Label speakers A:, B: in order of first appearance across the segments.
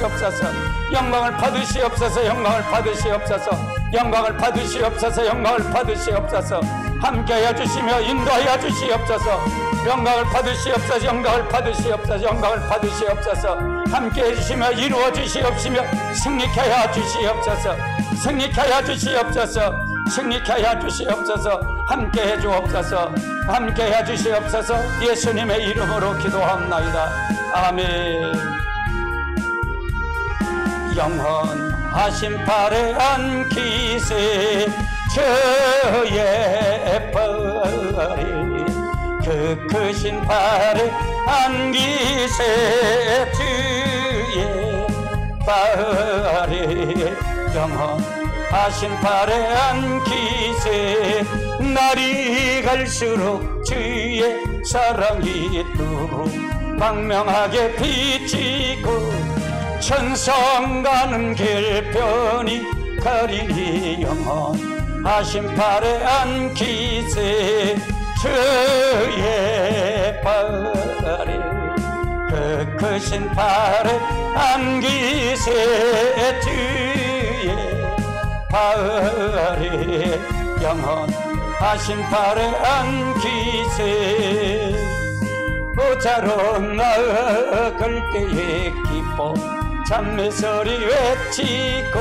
A: 받으시옵소서. 영광을 받으시옵소서. 영광을 받으시옵소서. 영광을 받으시옵소서. 영광을 받으시옵소서. 함께하여 주시며 인도하여 주시옵소서. 영광을 받으시옵소서. 영광을 받으시옵소서. 영광을 받으시옵소서. 함께해 주시며 이루어 주시옵시며 승리케 하여 주시옵소서. 승리케 하여 주시옵소서. 승리케 하여 주시옵소서. 함께해 주옵소서. 함께해 주시옵소서. 예수님의 이름으로 기도합나이다. 아멘. 영원하신 팔에 안기세 저의 발이 그 크신 팔에 안기세 주의 발이 영원하신 팔에 안기세 날이 갈수록 주의 사랑이 또 광명하게 비치고 천성 가는 길편이 가리니 영원하신 팔에 안기세 주의 발에 그 크신 팔에 안기세 주의 발에 영원하신 팔에 안기세 보자로 나아갈 때에 기뻐 찬미소리 외치고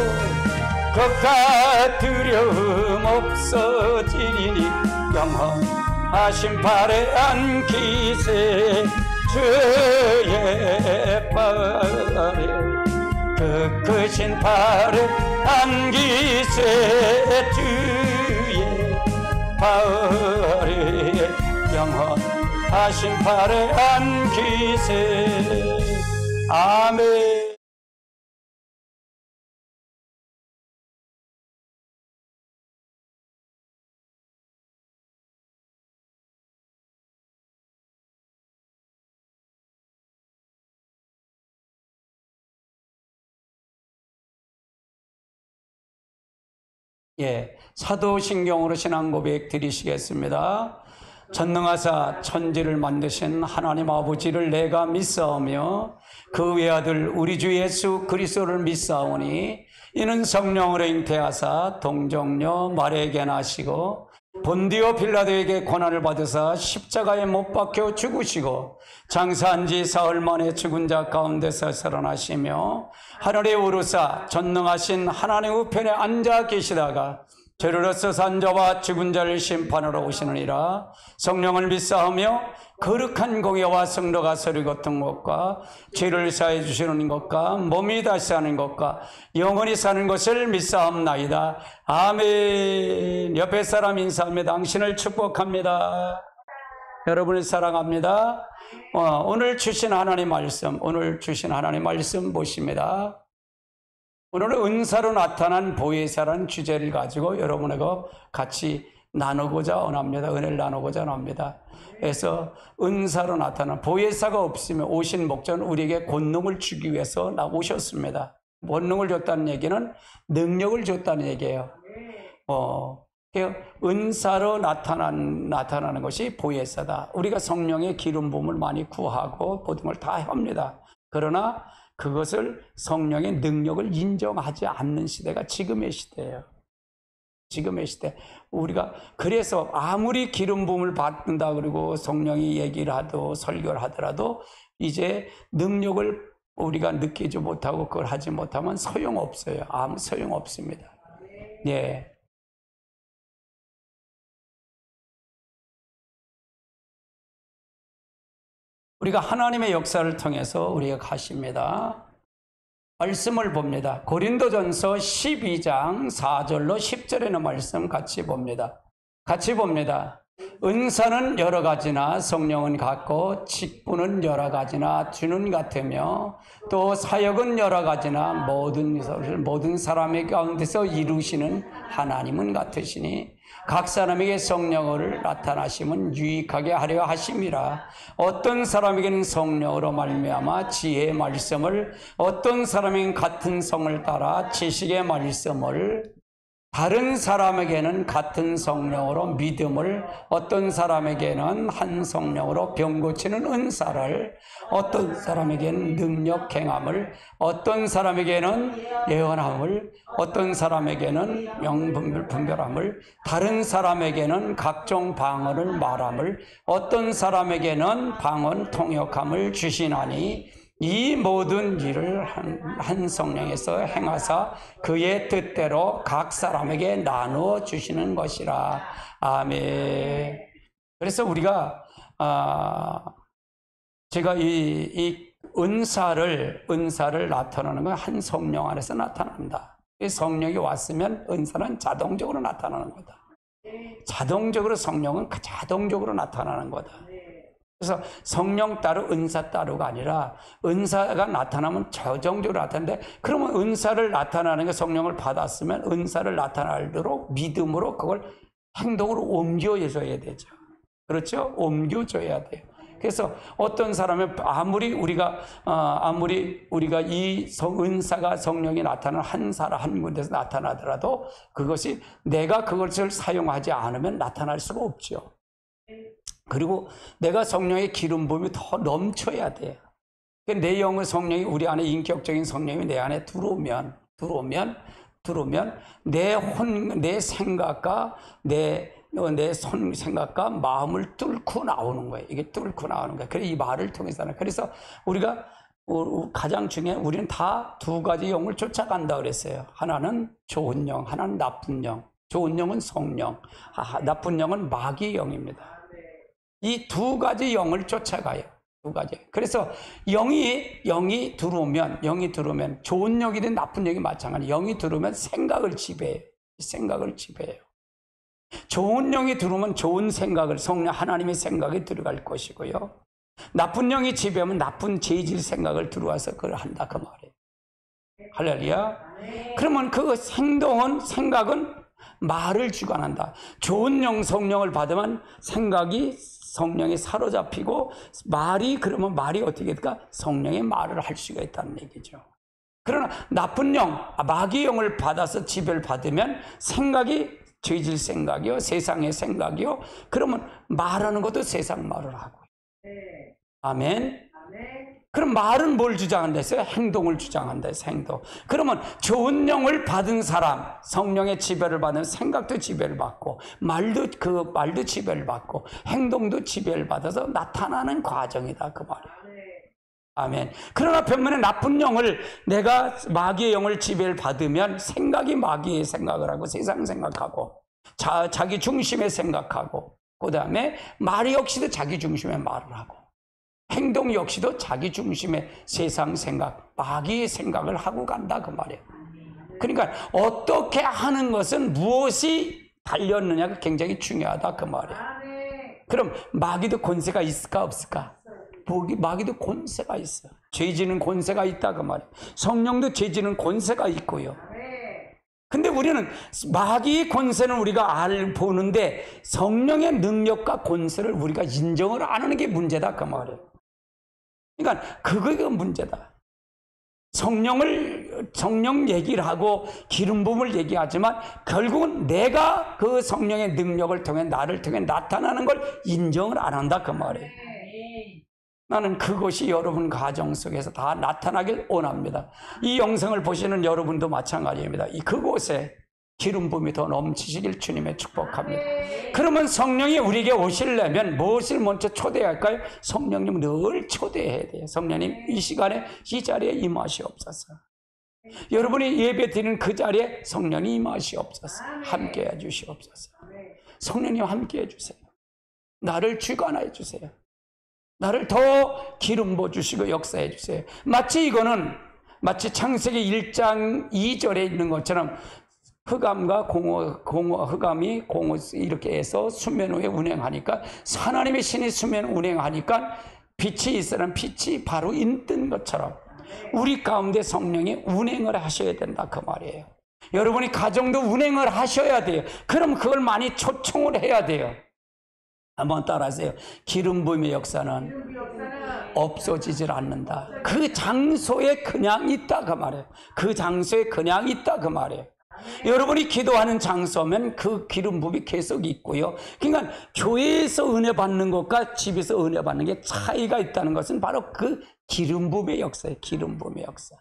A: 걱가 두려움 없어지니 영원하신 팔에 안기세 주의 팔에 그 크신 팔에 안기세 주의 팔에 영원하신 팔에 안기세 아멘. 예, 사도신경으로 신앙고백 드리시겠습니다. 전능하사 천지를 만드신 하나님 아버지를 내가 믿사오며 그 외아들 우리 주 예수 그리스도를 믿사오니 이는 성령으로 잉태하사 동정녀 마리아에게 나시고 본디오 빌라도에게 고난을 받으사 십자가에 못 박혀 죽으시고 장사한 지 사흘 만에 죽은 자 가운데서 살아나시며 하늘에 오르사 전능하신 하나님 우편에 앉아 계시다가 죄로서 산 자와 죽은 자를 심판하러 오시느니라. 성령을 믿사오며 거룩한 공예와 성도가 서로 같은 것과 죄를 사해 주시는 것과 몸이 다시 사는 것과 영원히 사는 것을 믿사옵나이다. 아멘. 옆에 사람 인사하며 당신을 축복합니다. 여러분을 사랑합니다. 오늘 주신 하나님 말씀 보십니다. 오늘은 은사로 나타난 보혜사라는 주제를 가지고 여러분하고 같이 나누고자 원합니다. 은혜를 나누고자 원합니다. 그래서 은사로 나타난 보혜사가 없으면 오신 목적은 우리에게 권능을 주기 위해서 오셨습니다. 권능을 줬다는 얘기는 능력을 줬다는 얘기예요. 은사로 나타나는 것이 보혜사다. 우리가 성령의 기름 부음을 많이 구하고 모든 걸 다 합니다. 그러나 그것을 성령의 능력을 인정하지 않는 시대가 지금의 시대예요. 지금의 시대. 우리가 그래서 아무리 기름 부음을 받는다 그러고 성령이 얘기를 하도 설교를 하더라도 이제 능력을 우리가 느끼지 못하고 그걸 하지 못하면 소용없어요. 아무 소용없습니다. 예. 우리가 하나님의 역사를 통해서 우리가 가십니다. 말씀을 봅니다. 고린도전서 12장 4절로 10절에는 말씀 같이 봅니다. 은사는 여러 가지나 성령은 같고 직분은 여러 가지나 주는 같으며 또 사역은 여러 가지나 모든 사람의 가운데서 이루시는 하나님은 같으시니 각 사람에게 성령을 나타나심은 유익하게 하려 하심이라. 어떤 사람에게는 성령으로 말미암아 지혜의 말씀을, 어떤 사람에게는 같은 성을 따라 지식의 말씀을, 다른 사람에게는 같은 성령으로 믿음을, 어떤 사람에게는 한 성령으로 병 고치는 은사를, 어떤 사람에게는 능력 행함을, 어떤 사람에게는 예언함을, 어떤 사람에게는 명분별함을, 다른 사람에게는 각종 방언을 말함을, 어떤 사람에게는 방언 통역함을 주시나니 이 모든 일을 한 성령에서 행하사 그의 뜻대로 각 사람에게 나누어 주시는 것이라. 아멘. 그래서 우리가 제가 이 은사를 나타나는 건 한 성령 안에서 나타난다. 이 성령이 왔으면 은사는 자동적으로 나타나는 거다. 자동적으로 성령은 자동적으로 나타나는 거다. 그래서 성령 따로 은사 따로가 아니라 은사가 나타나면 자동적으로 나타나는데, 그러면 은사를 나타나는 게 성령을 받았으면 은사를 나타나도록 믿음으로 그걸 행동으로 옮겨줘야 되죠. 그렇죠? 옮겨줘야 돼요. 그래서 어떤 사람은 아무리 우리가 이 은사가 성령이 나타나는 한 군데서 나타나더라도 그것이 내가 그것을 사용하지 않으면 나타날 수가 없죠. 그리고 내가 성령의 기름 부음이 더 넘쳐야 돼요. 내 영의 성령이 우리 안에, 인격적인 성령이 내 안에 들어오면 내 생각과 내 생각과 마음을 뚫고 나오는 거예요. 이게 뚫고 나오는 거예요. 그래서 이 말을 통해서는, 그래서 우리가 가장 중요한, 우리는 다 두 가지 영을 쫓아간다 그랬어요. 하나는 좋은 영, 하나는 나쁜 영. 좋은 영은 성령, 나쁜 영은 마귀의 영입니다. 이 두 가지 영을 쫓아가요. 두 가지. 그래서 영이 들어오면 좋은 영이든 나쁜 영이 마찬가지. 영이 들어오면 생각을 지배해요. 생각을 지배해요. 좋은 영이 들어오면 좋은 생각을, 성령 하나님의 생각이 들어갈 것이고요. 나쁜 영이 지배하면 나쁜 죄질 생각을 들어와서 그걸 한다 그 말이에요. 할렐루야. 그러면 그 생각은 말을 주관한다. 좋은 영, 성령을 받으면 생각이 성령에 사로잡히고, 그러면 말이 어떻게 될까? 성령의 말을 할 수가 있다는 얘기죠. 그러나 나쁜 영, 마귀의 영을 받아서 지배를 받으면 생각이 죄질 생각이요, 세상의 생각이요. 그러면 말하는 것도 세상 말을 하고. 아멘. 그럼 말은 뭘 주장한다 했어요? 행동을 주장한다 했어요. 행동. 그러면 좋은 영을 받은 사람, 성령의 지배를 받는, 생각도 지배를 받고 말도 지배를 받고 행동도 지배를 받아서 나타나는 과정이다 그 말이에요. 아멘. 그러나 반면에 나쁜 영을, 내가 마귀의 영을 지배를 받으면 생각이 마귀의 생각을 하고 세상 생각하고 자기 중심의 생각하고, 그 다음에 말 역시도 자기 중심의 말을 하고, 행동 역시도 자기 중심의 세상 생각, 마귀의 생각을 하고 간다 그 말이에요. 그러니까 어떻게 하는 것은 무엇이 달렸느냐가 굉장히 중요하다 그 말이에요. 그럼 마귀도 권세가 있을까 없을까? 마귀도 권세가 있어요. 죄지는 권세가 있다 그 말이에요. 성령도 죄지는 권세가 있고요. 근데 우리는 마귀의 권세는 우리가 보는데 성령의 능력과 권세를 우리가 인정을 안 하는 게 문제다 그 말이에요. 그러니까 그거가 문제다. 성령 얘기를 하고 기름 부음을 얘기하지만 결국은 내가 그 성령의 능력을 통해, 나를 통해 나타나는 걸 인정을 안 한다 그 말이에요. 나는 그것이 여러분 가정 속에서 다 나타나길 원합니다. 이 영상을 보시는 여러분도 마찬가지입니다. 그곳에 기름 부음이 더 넘치시길 주님의 축복합니다. 그러면 성령이 우리에게 오시려면 무엇을 먼저 초대할까요? 성령님 늘 초대해야 돼요. 성령님 이 시간에 이 자리에 임하시옵소서. 여러분이 예배 드리는 그 자리에 성령이 임하시옵소서. 함께 해주시옵소서. 성령님 함께 해주세요. 나를 주관해 주세요. 나를 더 기름 부어주시고 역사해 주세요. 마치 창세기 1장 2절에 있는 것처럼 흑암과 흑암이 공허 이렇게 해서 수면 위에 운행하니까, 하나님의 신이 수면 운행하니까 빛이 있으란 빛이 바로 있던 것처럼 우리 가운데 성령이 운행을 하셔야 된다 그 말이에요. 여러분이 가정도 운행을 하셔야 돼요. 그럼 그걸 많이 초청을 해야 돼요. 한번 따라하세요. 기름 부음의 역사는 없어지질 않는다. 그 장소에 그냥 있다 그 말이에요. 그 장소에 그냥 있다 그 말이에요. 여러분이 기도하는 장소면 그 기름 부음이 계속 있고요. 그러니까 교회에서 은혜 받는 것과 집에서 은혜 받는 게 차이가 있다는 것은 바로 그 기름 부음의 역사예요. 기름 부음의 역사.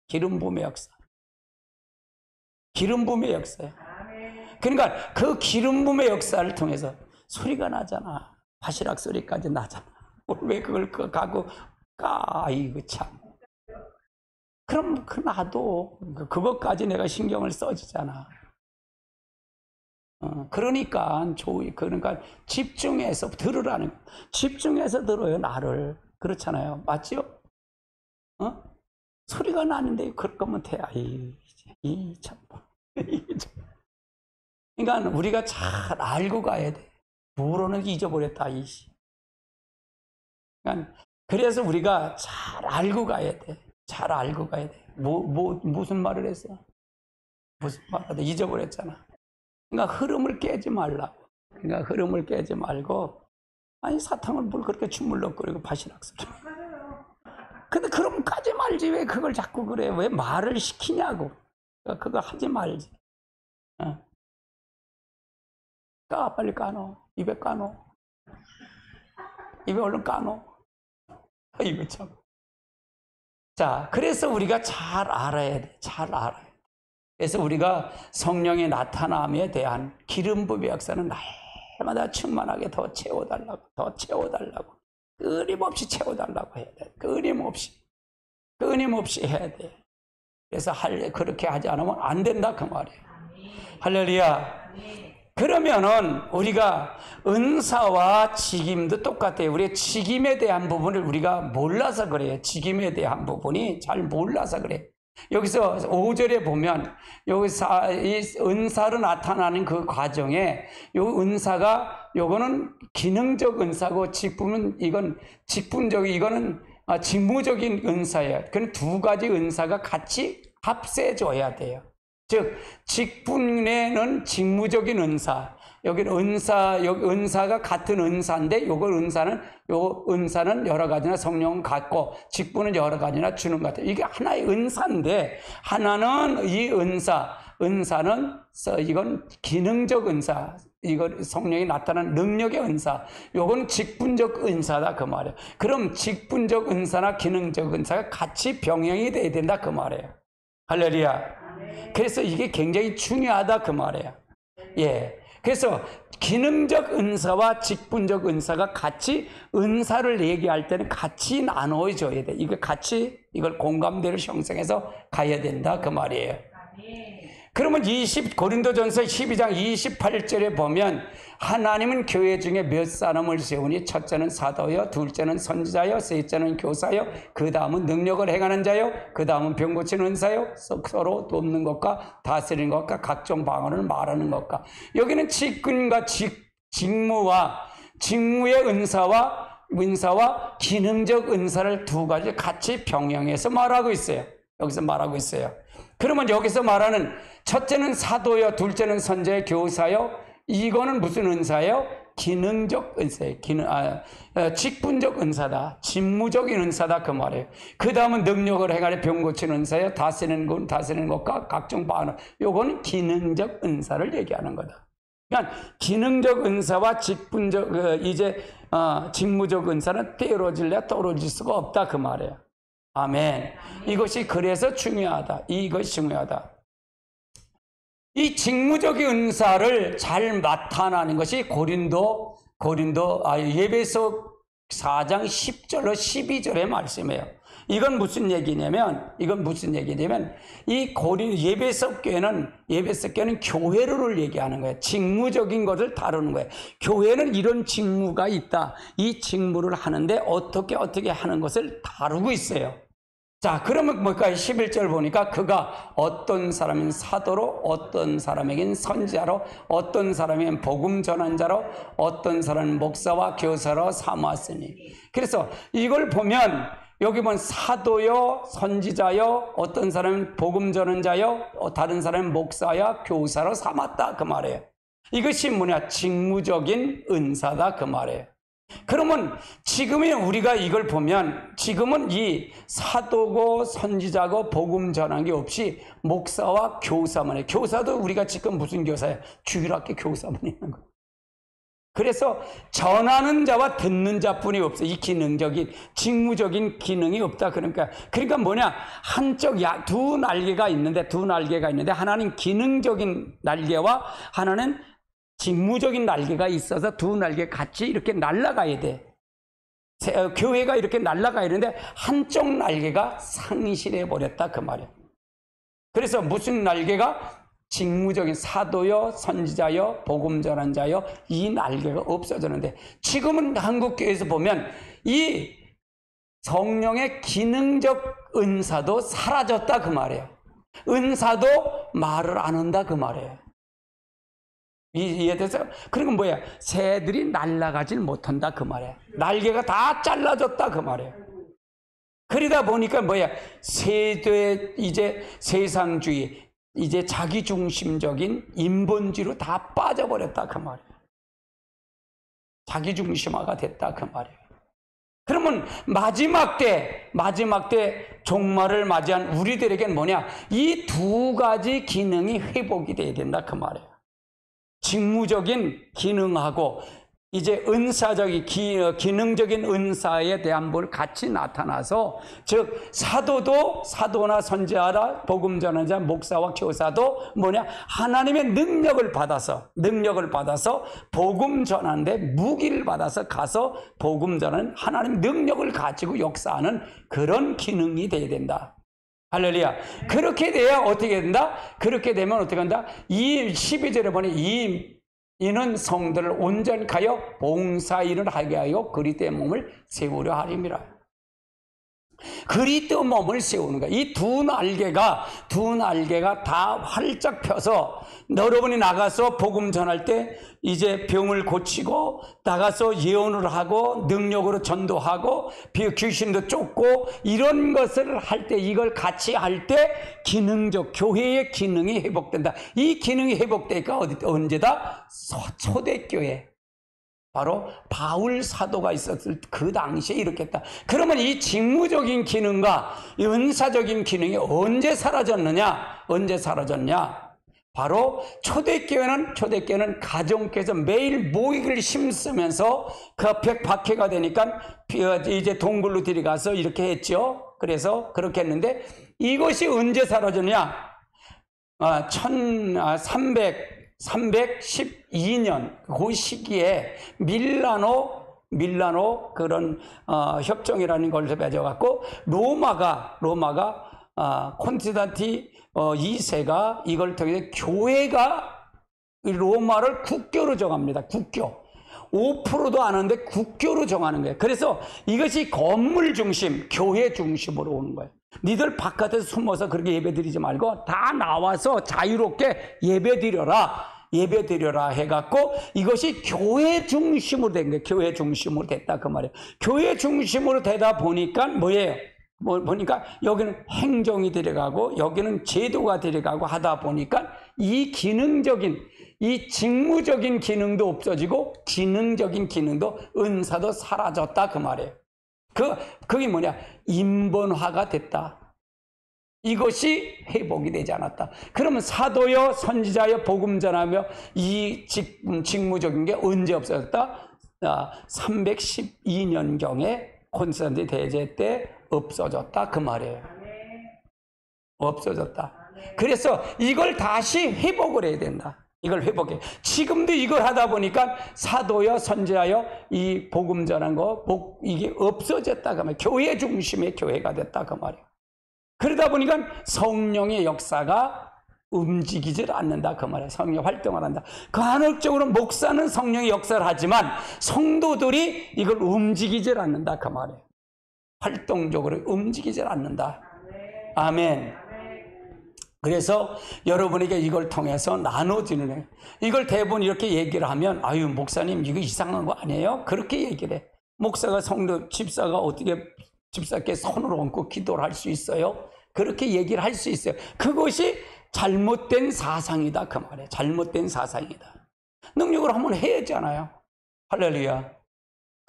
A: 기름 부음의 역사. 기름 부음의 역사예요. 그러니까 그 기름 부음의 역사를 통해서 소리가 나잖아. 바시락 소리까지 나잖아. 왜 그걸 가고 이거 참. 그럼 나도 그것까지 내가 신경을 써주잖아. 그러니까 집중해서 들으라는, 집중해서 들어요. 나를. 그렇잖아요. 맞죠? 소리가 나는데 그럴 거면 돼. 참. 그러니까 우리가 잘 알고 가야 돼. 부로는 잊어버렸다. 그러니까 그래서 우리가 잘 알고 가야 돼. 잘 알고 가야 돼. 무슨 말을 했어? 무슨 말을 잊어버렸잖아. 그러니까 흐름을 깨지 말라고. 그러니까 흐름을 깨지 말고, 사탕을 뭘 그렇게 주물럭거리고 바시락 소리. 근데 그럼 까지 말지. 왜 그걸 자꾸 그래? 왜 말을 시키냐고. 그러니까 그거 하지 말지. 빨리 까놓어. 입에 까놓어. 입에 얼른 까놓어. 이거 참. 자, 그래서 우리가 잘 알아야 돼. 잘 알아야 돼. 그래서 우리가 성령의 나타남에 대한 기름 부음의 역사는 날마다 충만하게 더 채워달라고, 더 채워달라고. 끊임없이 채워달라고 해야 돼. 끊임없이 해야 돼. 그래서 그렇게 하지 않으면 안 된다, 그 말이에요. 할렐루야. 그러면은 우리가 은사와 직임도 똑같아요. 우리의 직임에 대한 부분을 우리가 몰라서 그래요. 직임에 대한 부분이 잘 몰라서 그래. 여기서 5절에 보면 여기서 이 은사로 나타나는 그 과정에 요 은사가 요거는 기능적 은사고 직분은 이건 이거는 직무적인 은사예요. 그건 두 가지 은사가 같이 합세줘야 돼요. 즉 직분에는 직무적인 은사, 여기는 은사가 같은 은사인데 요 은사는 여러 가지나 성령은 같고 직분은 여러 가지나 주는 것 같아요. 이게 하나의 은사인데 하나는 이 은사는 이건 기능적 은사, 이거 성령이 나타나는 능력의 은사, 요건 직분적 은사다 그 말이에요. 그럼 직분적 은사나 기능적 은사가 같이 병행이 돼야 된다 그 말이에요. 할렐루야. 그래서 이게 굉장히 중요하다 그 말이에요. 예. 그래서 기능적 은사와 직분적 은사가 같이 은사를 얘기할 때는 같이 나눠줘야 돼. 이걸 공감대를 형성해서 가야 된다 그 말이에요. 그러면 고린도전서 12장 28절에 보면 하나님은 교회 중에 몇 사람을 세우니 첫째는 사도요, 둘째는 선지자요, 셋째는 교사요, 그 다음은 능력을 행하는 자요, 그 다음은 병 고치는 은사요, 서로 돕는 것과 다스리는 것과 각종 방언을 말하는 것과. 여기는 직분과 직무의 은사와 기능적 은사를 두 가지 같이 병행해서 말하고 있어요. 여기서 말하고 있어요. 그러면 여기서 말하는 첫째는 사도요, 둘째는 선지자요, 교사요, 이거는 무슨 은사예요? 기능적 은사예요. 직분적 은사다. 직무적인 은사다 그 말이에요. 그 다음은 능력을 행하는 병 고치는 은사예요. 다스리는 것과 각종 방언. 요거는 기능적 은사를 얘기하는 거다. 그러니까 기능적 은사와 직무적 은사는 떼어질래 떨어질 수가 없다 그 말이에요. 아멘. 이것이 그래서 중요하다. 이것이 중요하다. 이 직무적인 은사를 잘 나타나는 것이 예배서 4장 10절로 12절의 말씀이에요. 이건 무슨 얘기냐면 이 예배서 교회는 교회를 얘기하는 거예요. 직무적인 것을 다루는 거예요. 교회는 이런 직무가 있다. 이 직무를 하는데 어떻게 하는 것을 다루고 있어요. 자, 그러면 뭘까요? 11절 보니까 그가 어떤 사람인 사도로, 어떤 사람에겐 선지자로, 어떤 사람에겐 복음 전환자로, 어떤 사람은 목사와 교사로 삼았으니. 그래서 이걸 보면 여기 보면 사도요, 선지자요, 어떤 사람은 복음 전환자요, 다른 사람은 목사야, 교사로 삼았다 그 말이에요. 이것이 뭐냐? 직무적인 은사다 그 말이에요. 그러면 지금의 우리가 이걸 보면 지금은 이 사도고 선지자고 복음 전하기 없이 목사와 교사만 해. 교사도 우리가 지금 무슨 교사야? 주일학교 교사만 있는 거야. 그래서 전하는 자와 듣는 자뿐이 없어. 이 기능적인 직무적인 기능이 없다. 그러니까 뭐냐? 한쪽 두 날개가 있는데 하나는 기능적인 날개와 하나는 직무적인 날개가 있어서 두 날개 같이 이렇게 날아가야 돼. 교회가 이렇게 날아가야 되는데 한쪽 날개가 상실해 버렸다 그 말이야. 그래서 무슨 날개가? 직무적인 사도요, 선지자요, 복음 전한 자요, 이 날개가 없어졌는데 지금은 한국교회에서 보면 이 성령의 기능적 은사도 사라졌다 그 말이에요. 은사도 말을 안 한다 그 말이에요. 이해돼서? 그리고 뭐야? 새들이 날아가질 못한다 그 말이에요. 날개가 다 잘라졌다 그 말이에요. 그러다 보니까 뭐야? 이제 세상주의, 이제 자기중심적인 인본주의로 다 빠져버렸다 그 말이에요. 자기중심화가 됐다 그 말이에요. 그러면 마지막 때 종말을 맞이한 우리들에게는 뭐냐? 이 두 가지 기능이 회복이 돼야 된다 그 말이에요. 직무적인 기능하고 이제 은사적인 기능적인 은사에 대한 뭘 같이 나타나서, 즉 사도나 선지자나 복음 전하자 목사와 교사도 뭐냐? 하나님의 능력을 받아서 복음 전하는데 무기를 받아서 가서 복음 전하는 하나님 능력을 가지고 역사하는 그런 기능이 돼야 된다. 할렐루야. 그렇게 돼야 어떻게 된다? 그렇게 되면 어떻게 한다? 이 12절에 보니 이는 성도를 온전히 하여 봉사일을 하게 하여 그리스도의 몸을 세우려 하림이라. 그리스도 몸을 세우는 거야. 이 두 날개가 다 활짝 펴서 여러분이 나가서 복음 전할 때 이제 병을 고치고 나가서 예언을 하고 능력으로 전도하고 귀신도 쫓고 이런 것을 할 때, 이걸 같이 할 때 기능적 교회의 기능이 회복된다. 이 기능이 회복되니까 언제다? 초대교회. 바로 바울 사도가 있었을 그 당시에 이렇게 했다. 그러면 이 직무적인 기능과 이 은사적인 기능이 언제 사라졌느냐? 바로 초대교회는 가정께서 매일 모이기를 힘쓰면서 그 박해가 되니까 이제 동굴로 들어가서 이렇게 했죠. 그래서 그렇게 했는데 이것이 언제 사라졌냐? 312년 그 시기에 밀라노 그런 협정이라는 걸 맺어갖고 로마가 콘스탄티 2세가 이걸 통해서 교회가 로마를 국교로 정합니다. 국교. 5%도 안 하는데 국교로 정하는 거예요. 그래서 이것이 건물 중심, 교회 중심으로 오는 거예요. 니들 바깥에서 숨어서 그렇게 예배드리지 말고 다 나와서 자유롭게 예배드려라 해갖고 이것이 교회 중심으로 된 거예요. 교회 중심으로 됐다 그 말이에요. 교회 중심으로 되다 보니까 뭐예요? 보니까 여기는 행정이 들어가고 여기는 제도가 들어가고 하다 보니까 이 직무적인 기능도 없어지고 기능적인 기능도 은사도 사라졌다 그 말이에요. 그게 뭐냐? 인본화가 됐다. 이것이 회복이 되지 않았다. 그러면 사도요, 선지자요, 복음 전하며 이 직무적인 게 언제 없어졌다? 312년경에 콘스탄틴 대제 때 없어졌다 그 말이에요. 없어졌다. 그래서 이걸 다시 회복을 해야 된다. 이걸 회복해. 지금도 이걸 하다 보니까 사도여 선지자여 이 복음 전한 거 이게 없어졌다 그 말이에요. 교회 중심의 교회가 됐다 그 말이에요. 그러다 보니까 성령의 역사가 움직이질 않는다 그 말이에요. 성령 활동을 한다. 간혹적으로 목사는 성령의 역사를 하지만 성도들이 이걸 움직이질 않는다 그 말이에요. 활동적으로 움직이질 않는다. 아멘. 그래서 여러분에게 이걸 통해서 나눠지는 거예요. 이걸 대부분 이렇게 얘기를 하면 아유 목사님 이거 이상한 거 아니에요? 그렇게 얘기를 해. 목사가 집사가 어떻게 집사께 손을 얹고 기도를 할 수 있어요? 그렇게 얘기를 할 수 있어요. 그것이 잘못된 사상이다 그 말이에요. 잘못된 사상이다. 능력으로 한번 해야잖아요. 할렐루야.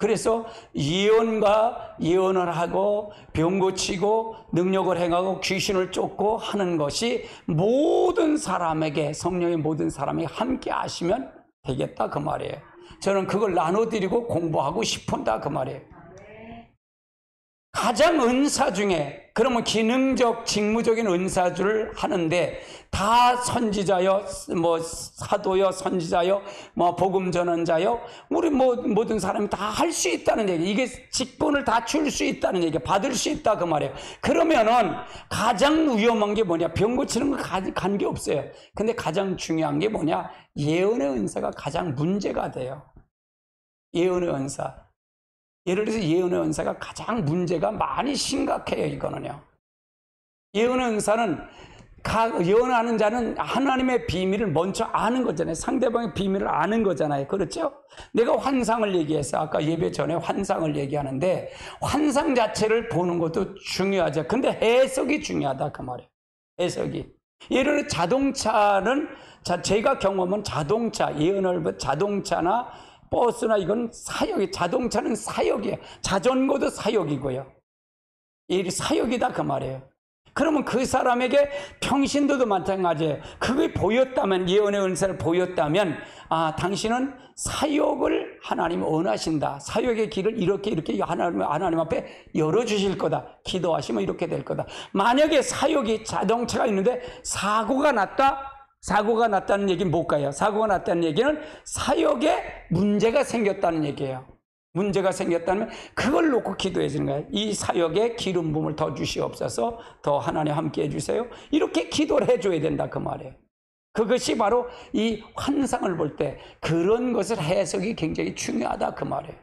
A: 그래서 예언을 하고 병 고치고 능력을 행하고 귀신을 쫓고 하는 것이 모든 사람에게, 성령의 모든 사람에게 함께 하시면 되겠다 그 말이에요. 저는 그걸 나눠드리고 공부하고 싶은다 그 말이에요. 가장 은사 중에, 그러면 기능적 직무적인 은사를 하는데 다 선지자요, 사도요, 선지자요, 복음 전환자요, 우리 모든 사람이 다 할 수 있다는 얘기. 이게 직분을 다 줄 수 있다는 얘기, 받을 수 있다 그 말이에요. 그러면은 가장 위험한 게 뭐냐? 병 고치는 거 관계 없어요. 근데 가장 중요한 게 뭐냐? 예언의 은사가 가장 문제가 돼요. 예언의 은사. 예를 들어서 예언의 은사가 가장 문제가 많이 심각해요. 이거는요. 예언의 은사는 예언하는 자는 하나님의 비밀을 먼저 아는 거잖아요. 상대방의 비밀을 아는 거잖아요. 그렇죠? 내가 환상을 얘기해서 아까 예배 전에 환상을 얘기하는데 환상 자체를 보는 것도 중요하죠. 근데 해석이 중요하다 그 말이에요. 해석이. 예를 들어 자동차는 제가 경험은 자동차나 버스나 이건 자동차는 사역이에요. 자전거도 사역이고요. 이 사역이다 그 말이에요. 그러면 그 사람에게 평신도도 마찬가지예요. 그게 보였다면, 예언의 은사를 보였다면, 당신은 사역을 하나님이 원하신다. 사역의 길을 이렇게 하나님 앞에 열어주실 거다. 기도하시면 이렇게 될 거다. 만약에 자동차가 있는데 사고가 났다는 얘기는 뭘까요? 사고가 났다는 얘기는 사역에 문제가 생겼다는 얘기예요. 문제가 생겼다면 그걸 놓고 기도해 주는 거예요. 이 사역에 기름 부음을 더 주시옵소서, 더 하나님 함께 해주세요. 이렇게 기도를 해줘야 된다 그 말이에요. 그것이 바로 이 환상을 볼 때 그런 것을 해석이 굉장히 중요하다 그 말이에요.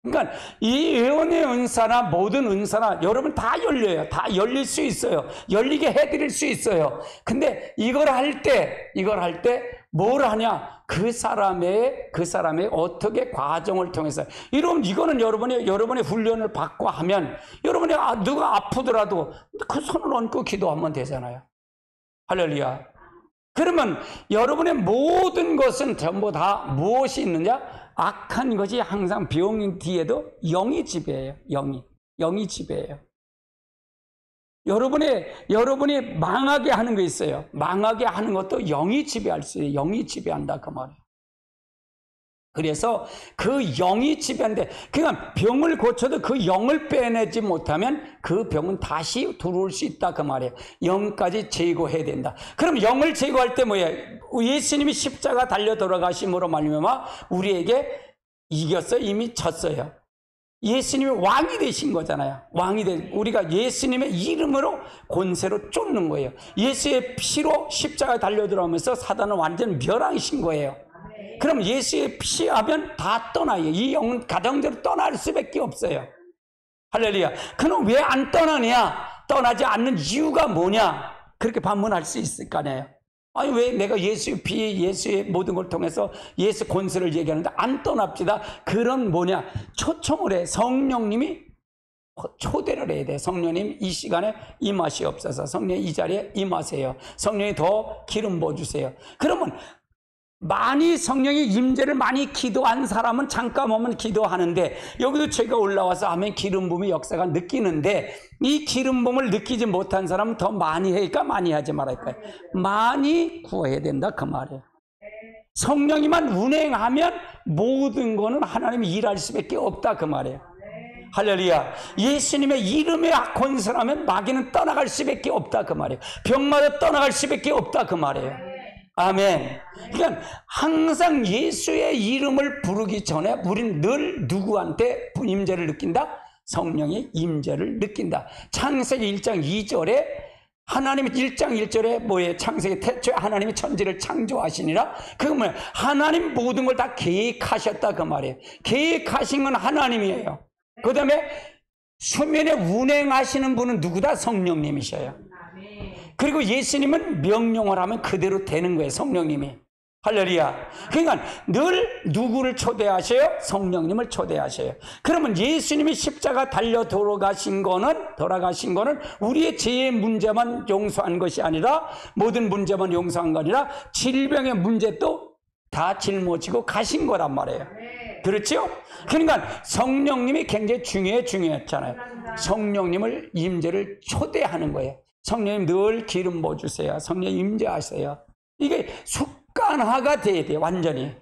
A: 그러니까 이 예언의 은사나 모든 은사나 여러분 다 열려요. 다 열릴 수 있어요. 열리게 해드릴 수 있어요. 근데 이걸 할 때 뭘 하냐? 그 사람의 어떻게 과정을 통해서 이거는 여러분의 훈련을 받고 하면 여러분이 누가 아프더라도 그 손을 얹고 기도하면 되잖아요. 할렐루야. 그러면 여러분의 모든 것은 전부 다 무엇이 있느냐? 악한 것이 항상 병 뒤에도 영이 지배해요. 영이 지배해요. 여러분이 망하게 하는 거 있어요. 망하게 하는 것도 영이 지배할 수 있어요. 영이 지배한다 그 말이에요. 그래서 그 영이 지배하는데, 그러니까 병을 고쳐도 그 영을 빼내지 못하면 그 병은 다시 들어올 수 있다 그 말이에요. 영까지 제거해야 된다. 그럼 영을 제거할 때 뭐예요? 예수님이 십자가 달려 돌아가심으로 말미암아 우리에게 이겼어요? 이미 졌어요. 예수님이 왕이 되신 거잖아요. 우리가 예수님의 이름으로 권세로 쫓는 거예요. 예수의 피로 십자가 달려 들어오면서 사단은 완전 멸하신 거예요. 그럼 예수의 피하면 다 떠나요. 이 영은 가정대로 떠날 수밖에 없어요. 할렐루야. 그럼 왜 안 떠나냐? 떠나지 않는 이유가 뭐냐? 그렇게 반문할 수 있을 거 아니에요. 아니 왜 내가 예수의 피, 예수의 모든 걸 통해서 예수 권세를 얘기하는데 안 떠납시다. 그런 뭐냐? 초청을 해. 성령님이 초대를 해야 돼. 성령님 이 시간에 임하시옵소서. 성령님 이 자리에 임하세요. 성령이 더 기름 부어주세요. 그러면 많이 성령의 임재를 많이 기도한 사람은 잠깐 오면 기도하는데, 여기도 제가 올라와서 하면 기름 부음의 역사가 느끼는데, 이 기름 부음을 느끼지 못한 사람은 더 많이 할까 많이 하지 말할까요? 많이 구해야 된다 그 말이에요. 성령이만 운행하면 모든 거는 하나님이 일할 수밖에 없다 그 말이에요. 할렐루야. 예수님의 이름에 권세라면 마귀는 떠나갈 수밖에 없다 그 말이에요. 병마다 떠나갈 수밖에 없다 그 말이에요. 아멘. 그러니까 항상 예수의 이름을 부르기 전에 우리는 늘 누구한테 임재를 느낀다? 성령의 임재를 느낀다. 창세기 1장 2절에 하나님이 1장 1절에 뭐예요? 창세기 태초에 하나님이 천지를 창조하시니라. 그거 뭐예요? 하나님 모든 걸 다 계획하셨다 그 말이에요. 계획하신 건 하나님이에요. 그 다음에 수면에 운행하시는 분은 누구다? 성령님이셔요. 그리고 예수님은 명령을 하면 그대로 되는 거예요. 성령님이. 할렐루야. 그러니까 늘 누구를 초대하셔요? 성령님을 초대하셔요. 그러면 예수님이 십자가 달려 돌아가신 거는 우리의 죄의 문제만 용서한 것이 아니라, 모든 문제만 용서한 거 아니라 질병의 문제도 다 짊어지고 가신 거란 말이에요. 그렇죠? 그러니까 성령님이 굉장히 중요했잖아요. 성령님을 임재를 초대하는 거예요. 성령님 늘 기름 부어주세요. 성령 임재하세요. 이게 습관화가 돼야 돼요. 완전히.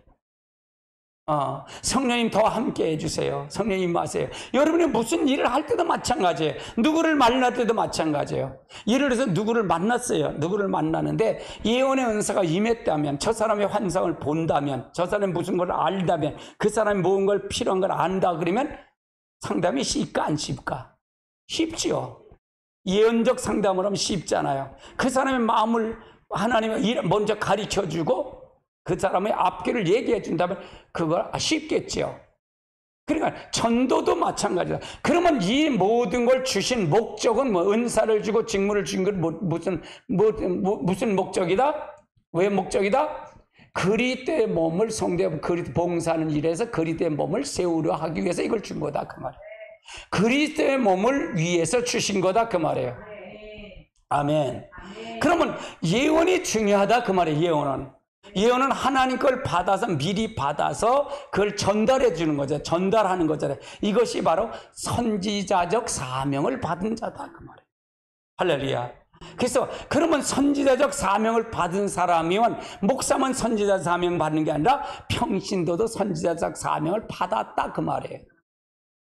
A: 성령님 더 함께 해주세요. 성령님 임하세요. 여러분이 무슨 일을 할 때도 마찬가지예요. 누구를 만날 때도 마찬가지예요. 예를 들어서 누구를 만났어요. 누구를 만나는데 예언의 은사가 임했다면, 저 사람의 환상을 본다면, 저 사람이 무슨 걸 알다면, 그 사람이 모은 걸 필요한 걸 안다 그러면 상담이 쉽까 안 쉽까? 쉽지요. 예언적 상담을 하면 쉽잖아요. 그 사람의 마음을 하나님이 먼저 가르쳐주고 그 사람의 앞길을 얘기해 준다면 그걸 쉽겠죠. 그러니까 전도도 마찬가지다. 그러면 이 모든 걸 주신 목적은 뭐? 은사를 주고 직무를 준 건 무슨 목적이다? 왜 목적이다? 그리스도의 몸을 성도에 봉사하는 일에서 그리스도의 몸을 세우려 하기 위해서 이걸 준 거다 그 말이에요. 그리스도의 몸을 위해서 주신 거다 그 말이에요. 아멘. 그러면 예언이 중요하다 그 말이에요. 예언은 하나님 걸 받아서 미리 받아서 그걸 전달해 주는 거죠. 전달하는 거잖아요. 이것이 바로 선지자적 사명을 받은 자다 그 말이에요. 할렐루야. 그래서 그러면 선지자적 사명을 받은 사람이면 목사만 선지자 사명 받는 게 아니라 평신도도 선지자적 사명을 받았다 그 말이에요.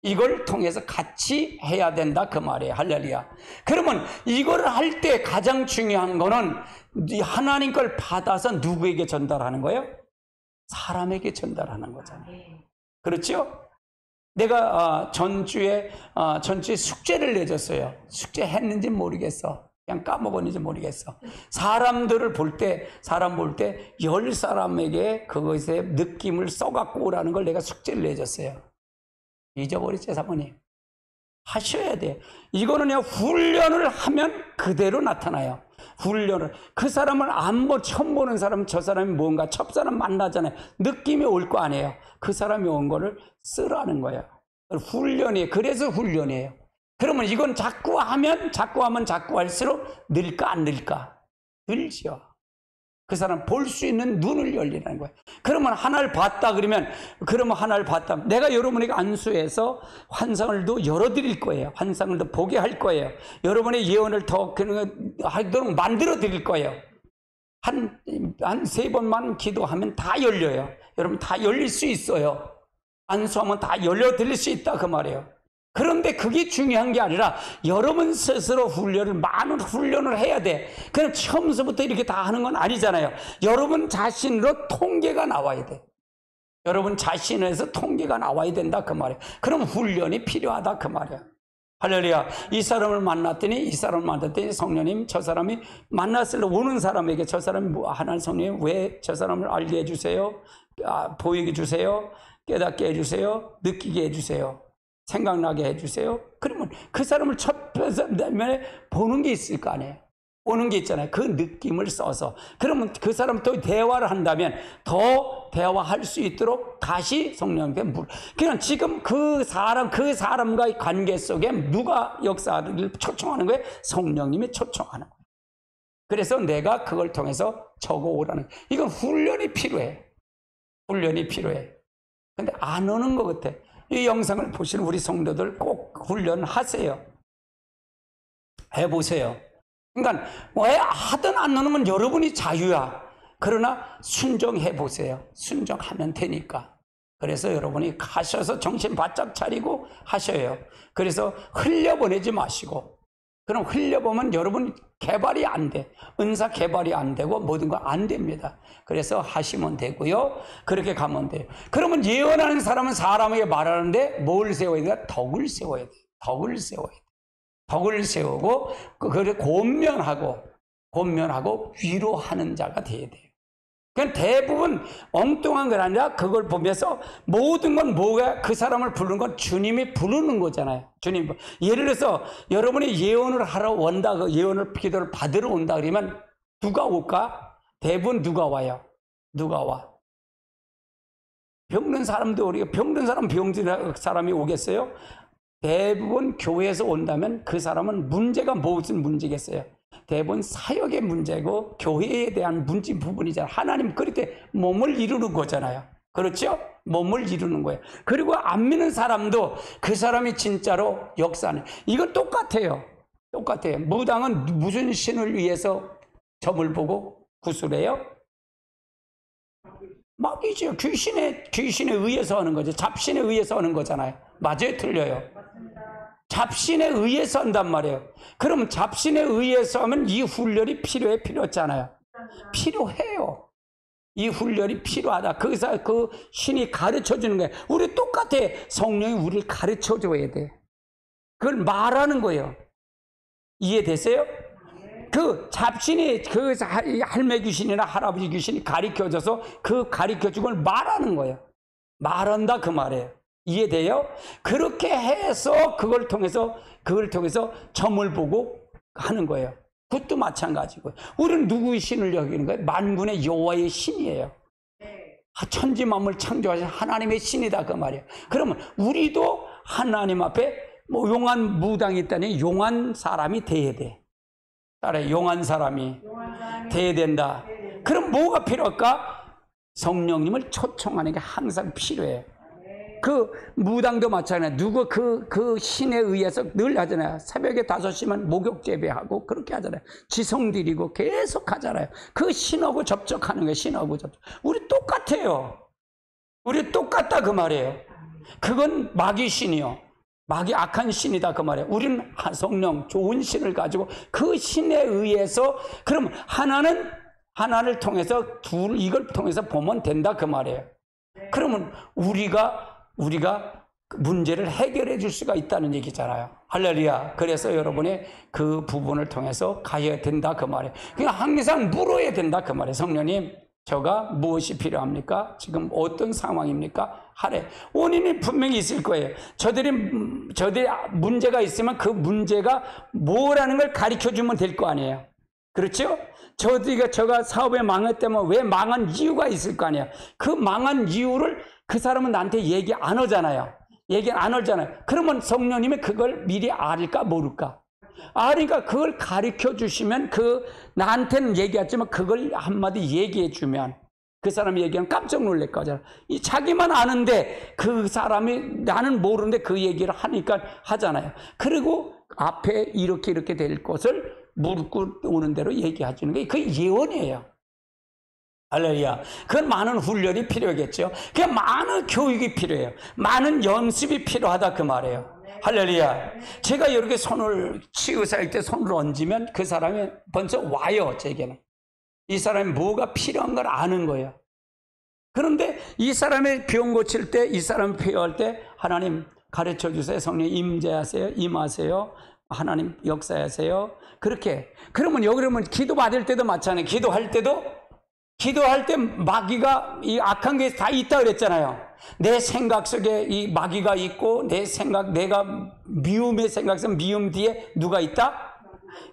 A: 이걸 통해서 같이 해야 된다 그 말이에요. 할렐루야. 그러면 이걸 할 때 가장 중요한 거는 하나님 걸 받아서 누구에게 전달하는 거예요? 사람에게 전달하는 거잖아요. 그렇죠? 내가 전주에 숙제를 내줬어요. 숙제 했는지 모르겠어. 그냥 까먹었는지 모르겠어. 사람들을 볼 때, 10사람에게 그것의 느낌을 써갖고 오라는 걸 내가 숙제를 내줬어요. 잊어버렸죠, 사모님? 하셔야 돼. 이거는 그냥 훈련을 하면 그대로 나타나요. 훈련을. 그 사람을 처음 보는 사람은 저 사람이 뭔가 첫 사람 만나잖아요. 느낌이 올 거 아니에요. 그 사람이 온 거를 쓰라는 거예요. 훈련이에요. 그래서 훈련이에요. 그러면 이건 자꾸 하면 자꾸 할수록 늘까 안 늘까? 늘죠. 그 사람 볼 수 있는 눈을 열리라는 거예요. 그러면 하나를 봤다 그러면 하나를 봤다. 내가 여러분에게 안수해서 환상을도 열어드릴 거예요. 환상을도 보게 할 거예요. 여러분의 예언을 더 하도록 만들어 드릴 거예요. 한 3번만 기도하면 다 열려요. 여러분 다 열릴 수 있어요. 안수하면 다 열려 드릴 수 있다 그 말이에요. 그런데 그게 중요한 게 아니라 여러분 스스로 많은 훈련을 해야 돼. 그냥 처음부터 이렇게 다 하는 건 아니잖아요. 여러분 자신으로 통계가 나와야 돼. 여러분 자신에서 통계가 나와야 된다 그 말이에요. 그럼 훈련이 필요하다 그 말이에요. 할렐루야. 이 사람을 만났더니 성령님 저 사람이 만났을 때 오는 사람에게 저 사람이 하나님 성령님 왜 저 사람을 알게 해주세요. 보이게 해주세요. 깨닫게 해주세요. 느끼게 해주세요. 생각나게 해주세요. 그러면 그 사람을 첫 면에 보는 게 있을 거 아니에요. 오는 게 있잖아요. 그 느낌을 써서. 그러면 그 사람 또 대화를 한다면 더 대화할 수 있도록 다시 성령님께 그냥 지금 그 사람과의 관계 속에 누가 역사를 초청하는 거예요? 성령님이 초청하는 거예요. 그래서 내가 그걸 통해서 적어오라는 거예요. 이건 훈련이 필요해. 훈련이 필요해. 근데 안 오는 것 같아. 이 영상을 보시는 우리 성도들 꼭 훈련하세요. 해보세요. 그러니까 왜 하든 안 하는 건 여러분이 자유야. 그러나 순종해보세요. 순종하면 되니까. 그래서 여러분이 가셔서 정신 바짝 차리고 하셔요. 그래서 흘려보내지 마시고. 그럼 흘려보면 여러분 개발이 안 돼. 은사 개발이 안 되고 모든 거 안 됩니다. 그래서 하시면 되고요. 그렇게 가면 돼요. 그러면 예언하는 사람은 사람에게 말하는데 뭘 세워야 돼? 덕을 세워야 돼. 덕을 세워야 돼. 덕을 세우고 그걸 권면하고 위로하는 자가 돼야 돼요. 그냥 대부분 엉뚱한 건 아니라 그걸 보면서 모든 건 뭐가 그 사람을 부르는 건 주님이 부르는 거잖아요. 주님. 예를 들어서 여러분이 예언을 하러 온다, 그 예언을 기도를 받으러 온다 그러면 누가 올까? 대부분 누가 와요? 누가 와? 병든 사람도 우리가 병든 사람이 오겠어요? 대부분 교회에서 온다면 그 사람은 문제가 무슨 문제겠어요? 대부분 사역의 문제고 교회에 대한 문제 부분이잖아요. 하나님 그릴 때 몸을 이루는 거잖아요. 그렇죠? 몸을 이루는 거예요. 그리고 안 믿는 사람도 그 사람이 진짜로 역사하는, 이건 똑같아요. 똑같아요. 무당은 무슨 신을 위해서 점을 보고 구슬해요? 마귀죠. 귀신에 의해서 하는 거죠. 잡신에 의해서 하는 거잖아요. 맞아요? 틀려요? 잡신에 의해서 한단 말이에요. 그러면 잡신에 의해서 하면 이 훈련이 필요했잖아요. 필요해요. 이 훈련이 필요하다. 거기서 그 신이 가르쳐 주는 거예요. 우리 똑같아. 성령이 우리를 가르쳐 줘야 돼. 그걸 말하는 거예요. 이해되세요? 그 잡신이 그 할매 귀신이나 할아버지 귀신이 가르쳐 줘서 그 가르쳐 준 걸 말하는 거예요. 말한다 그 말이에요. 이해돼요? 그렇게 해서 그걸 통해서 점을 보고 하는 거예요. 그것도 마찬가지고요. 우리는 누구의 신을 여기는 거예요? 만군의 여호와의 신이에요. 천지 만물 창조하신 하나님의 신이다 그 말이에요. 그러면 우리도 하나님 앞에 뭐 용한 무당이 있다니 용한 사람이 돼야 돼. 따라요. 용한 사람이 돼야 된다. 그럼 뭐가 필요할까? 성령님을 초청하는 게 항상 필요해요. 그 무당도 마찬가지예요. 누구 그 신에 의해서 늘 하잖아요. 새벽에 5시면 목욕 재배하고 그렇게 하잖아요. 지성 드리고 계속 하잖아요. 그 신하고 접촉하는 거예요. 신하고 접촉. 우리 똑같아요. 우리 똑같다 그 말이에요. 그건 마귀 신이요. 마귀 악한 신이다 그 말이에요. 우리는 성령 좋은 신을 가지고 그 신에 의해서, 그럼 하나를 통해서 이걸 통해서 보면 된다 그 말이에요. 그러면 우리가 문제를 해결해 줄 수가 있다는 얘기잖아요. 할렐루야. 그래서 여러분이 그 부분을 통해서 가야 된다 그 말이에요. 그냥 항상 물어야 된다 그 말이에요. 성령님, 저가 무엇이 필요합니까? 지금 어떤 상황입니까? 하래. 원인이 분명히 있을 거예요. 저들이 문제가 있으면 그 문제가 뭐라는 걸 가르쳐 주면 될 거 아니에요. 그렇죠? 저가 사업에 망했다면 왜 망한 이유가 있을 거 아니에요. 그 망한 이유를 그 사람은 나한테 얘기 안 하잖아요. 얘기 안 하잖아요. 그러면 성령님이 그걸 미리 알까 모를까? 그러니까 그걸 가르쳐 주시면 나한테는 얘기하지만 그걸 한마디 얘기해 주면 그 사람이 얘기하면 깜짝 놀랄 거잖아. 자기만 아는데 그 사람이 나는 모르는데 그 얘기를 하니까 하잖아요. 그리고 앞에 이렇게 될 것을 물고 오는 대로 얘기해 주는 게 그 예언이에요. 할렐루야. 그건 많은 훈련이 필요하겠죠. 그냥 많은 교육이 필요해요. 많은 연습이 필요하다 그 말이에요. 할렐루야. 제가 이렇게 치유사일 때 손을 얹으면 그 사람이 먼저 와요. 제게는 이 사람이 뭐가 필요한 걸 아는 거예요. 그런데 이 사람의 병 고칠 때, 이 사람이 필요할 때 하나님 가르쳐 주세요. 성령 임하세요. 하나님 역사하세요. 그렇게. 그러면 기도 받을 때도 마찬가지예요. 기도할 때 마귀가 이 악한 게 다 있다 그랬잖아요. 내 생각 속에 이 마귀가 있고 내가 미움의 생각 속에 미움 뒤에 누가 있다?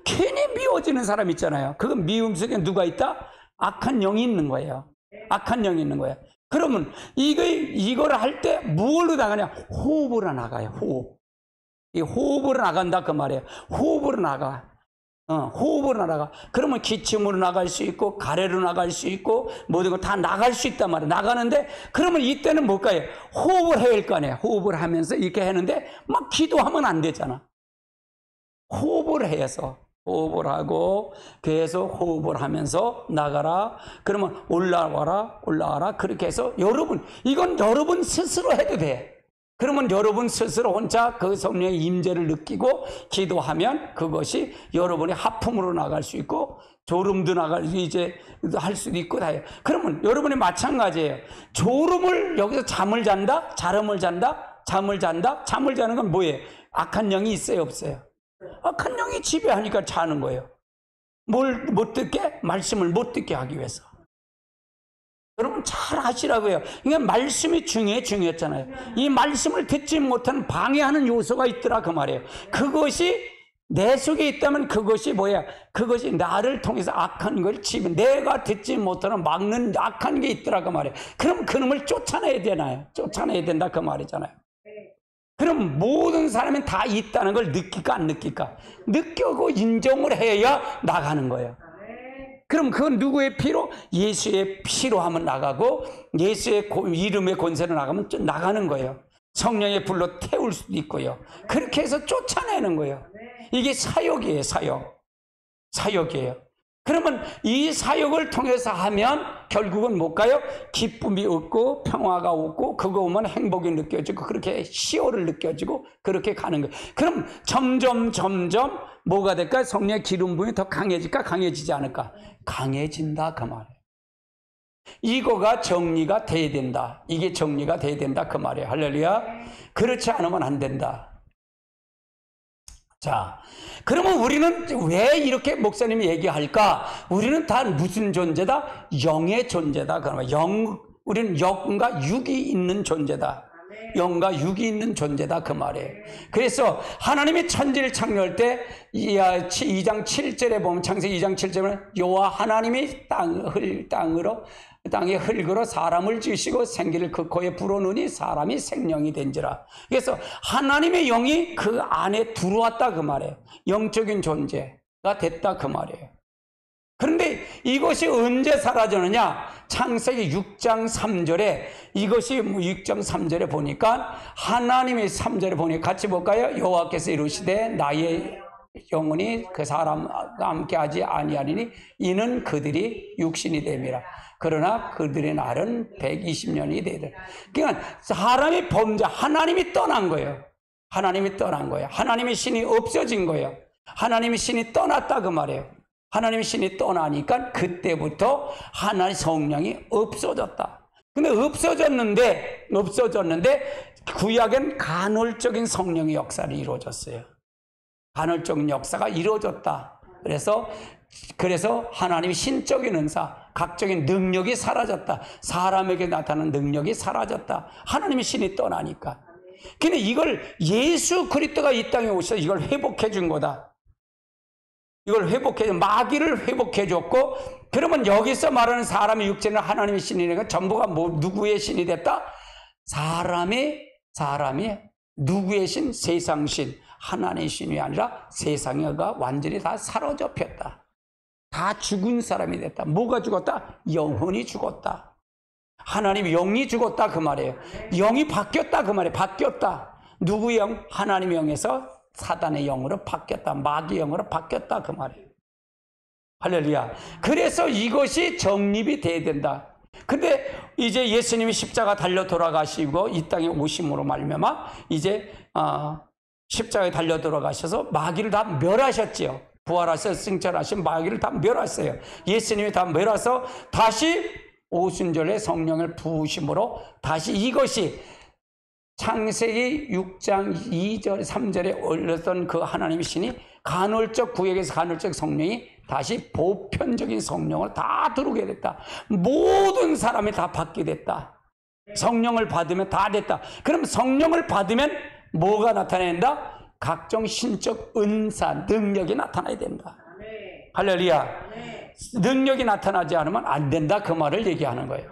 A: 괜히 미워지는 사람 있잖아요. 그건 미움 속에 누가 있다? 악한 영이 있는 거예요. 악한 영이 있는 거예요. 그러면 이걸 할 때 뭘로 나가냐? 호흡으로 나가요. 이 호흡으로 나간다 그 말이에요. 호흡으로 나가. 호흡으로 나가. 그러면 기침으로 나갈 수 있고 가래로 나갈 수 있고 모든 걸 다 나갈 수 있단 말이에요. 나가는데 그러면 이때는 뭘까요? 호흡을 해야 할 거 아니에요. 호흡을 하면서 이렇게 하는데 막 기도하면 안 되잖아. 호흡을 해서 호흡을 하고 계속 호흡을 하면서 나가라. 그러면 올라와라. 그렇게 해서 이건 여러분 스스로 해도 돼. 그러면 여러분 스스로 혼자 그 성령의 임재를 느끼고 기도하면 그것이 여러분의 하품으로 나갈 수 있고 졸음도 할 수도 있고 다 해요. 그러면 여러분이 마찬가지예요. 졸음을 여기서 잠을 잔다? 잠을 자는 건 뭐예요? 악한 영이 있어요, 없어요? 악한 영이 지배하니까 자는 거예요. 뭘 못 듣게? 말씀을 못 듣게 하기 위해서. 여러분 잘 아시라고요. 그러니까 말씀이 중요했잖아요. 이 말씀을 듣지 못하는 방해하는 요소가 있더라 그 말이에요. 그것이 내 속에 있다면 그것이 뭐야? 그것이 나를 통해서 악한 걸 내가 듣지 못하는 막는 악한 게 있더라 그 말이에요. 그럼 그놈을 쫓아내야 되나요? 쫓아내야 된다 그 말이잖아요. 그럼 모든 사람은 다 있다는 걸 느낄까 안 느낄까? 느끼고 인정을 해야 나가는 거예요. 그럼 그건 누구의 피로? 예수의 피로 하면 나가고 예수의 이름의 권세로 나가면 나가는 거예요. 성령의 불로 태울 수도 있고요. 그렇게 해서 쫓아내는 거예요. 이게 사역이에요. 사역이에요. 그러면 이 사역을 통해서 하면 결국은 뭘까요? 기쁨이 없고 평화가 없고 그거 오면 행복이 느껴지고 그렇게 희열을 느껴지고 그렇게 가는 거예요. 그럼 점점 뭐가 될까요? 성령의 기름 부음이 더 강해질까? 강해지지 않을까? 강해진다 그 말이에요. 이거가 정리가 돼야 된다. 이게 정리가 돼야 된다 그 말이에요. 할렐루야. 그렇지 않으면 안 된다. 자, 그러면 우리는 왜 이렇게 목사님이 얘기할까? 우리는 다 무슨 존재다? 영의 존재다. 그러면 우리는 영과 육이 있는 존재다. 영과 육이 있는 존재다 그 말이에요. 그래서 하나님이 천지를 창조할 때 2장 7절에 보면 창세기 2장 7절에 여호와 하나님이 땅에 흙으로 사람을 지으시고 생기를 그 코에 불어넣으니 사람이 생명이 된지라. 그래서 하나님의 영이 그 안에 들어왔다 그 말이에요. 영적인 존재가 됐다 그 말이에요. 그런데 이것이 언제 사라졌느냐? 창세기 6장 3절에 이것이 6장 3절에 보니까 하나님의 3절에 보니까 같이 볼까요? 여호와께서 이르시되 나의 영혼이 그 사람과 함께하지 아니하리니 이는 그들이 육신이 됨이라. 그러나 그들의 날은 120년이 되리라. 그러니까 사람의 범죄, 하나님이 떠난 거예요. 하나님이 떠난 거예요. 하나님의 신이 없어진 거예요. 하나님의 신이 떠났다 그 말이에요. 하나님의 신이 떠나니까 그때부터 하나님의 성령이 없어졌다. 근데 없어졌는데 구약엔 간헐적인 성령의 역사를 이루어졌어요. 간헐적인 역사가 이루어졌다. 그래서 하나님의 신적인 은사, 각적인 능력이 사라졌다. 사람에게 나타나는 능력이 사라졌다. 하나님의 신이 떠나니까. 근데 이걸 예수 그리스도가 이 땅에 오셔서 이걸 회복해 준 거다. 이걸 마귀를 회복해 줬고, 그러면 여기서 말하는 사람의 육체는 하나님의 신이니까 전부가 누구의 신이 됐다? 사람이 누구의 신? 세상 신, 하나님의 신이 아니라 세상에가 완전히 다 사로잡 혔다. 다 죽은 사람이 됐다. 뭐가 죽었다? 영혼이 죽었다. 하나님의 영이 죽었다 그 말이에요. 영이 바뀌었다 그 말이에요. 바뀌었다. 누구의 영? 하나님의 영에서 사단의 영으로 바뀌었다. 마귀의 영으로 바뀌었다 그 말이에요. 할렐루야. 그래서 이것이 정립이 돼야 된다. 근데 이제 예수님이 십자가 달려 돌아가시고 이 땅에 오심으로 말미암아 이제 십자가에 달려 돌아가셔서 마귀를 다 멸하셨지요. 부활하셔서 승천하신 마귀를 다 멸하셨어요. 예수님이 다 멸해서 다시 오순절에 성령을 부으심으로 다시 이것이 창세기 6장 2절 3절에 올렸던 그 하나님의 신이 간헐적 구역에서 간헐적 성령이 다시 보편적인 성령을 다 들어오게 됐다. 모든 사람이 다 받게 됐다. 성령을 받으면 다 됐다. 그럼 성령을 받으면 뭐가 나타낸다? 각종 신적 은사, 능력이 나타나야 된다. 할렐루야. 능력이 나타나지 않으면 안 된다. 그 말을 얘기하는 거예요.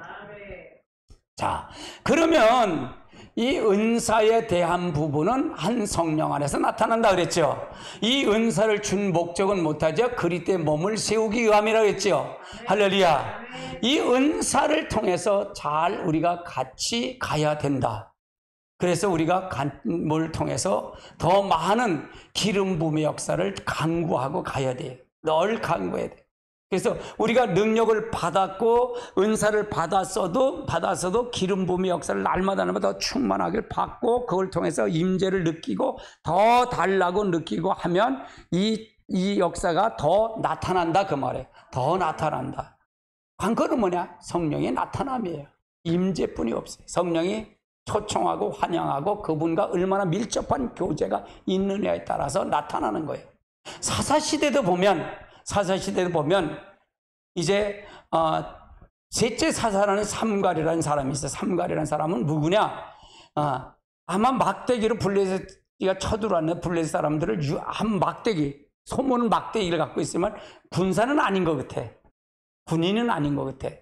A: 자, 그러면 이 은사에 대한 부분은 한 성령 안에서 나타난다 그랬죠. 이 은사를 준 목적은 못하죠. 그리스도의 몸을 세우기 위함이라고 했죠. 할렐루야. 이 은사를 통해서 잘 우리가 같이 가야 된다. 그래서 우리가 뭘 통해서 더 많은 기름 부음의 역사를 강구하고 가야 돼요. 늘 강구해야 돼요. 그래서 우리가 능력을 받았고 은사를 받았어도 기름 부음의 역사를 날마다 더 충만하게 받고 그걸 통해서 임재를 느끼고 더 달라고 느끼고 하면 이 역사가 더 나타난다 그 말이에요. 더 나타난다. 그건 뭐냐? 성령의 나타남이에요. 임재뿐이 없어요. 성령이 초청하고 환영하고 그분과 얼마나 밀접한 교제가 있느냐에 따라서 나타나는 거예요. 사사시대도 보면 이제 셋째 사사라는 삼갈이라는 사람이 있어요. 삼갈이라는 사람은 누구냐? 아마 막대기로 블레셋이가 쳐들어왔는 블레셋 사람들을 한 막대기, 소모는 막대기를 갖고 있으면 군사는 아닌 것 같아. 군인은 아닌 것 같아.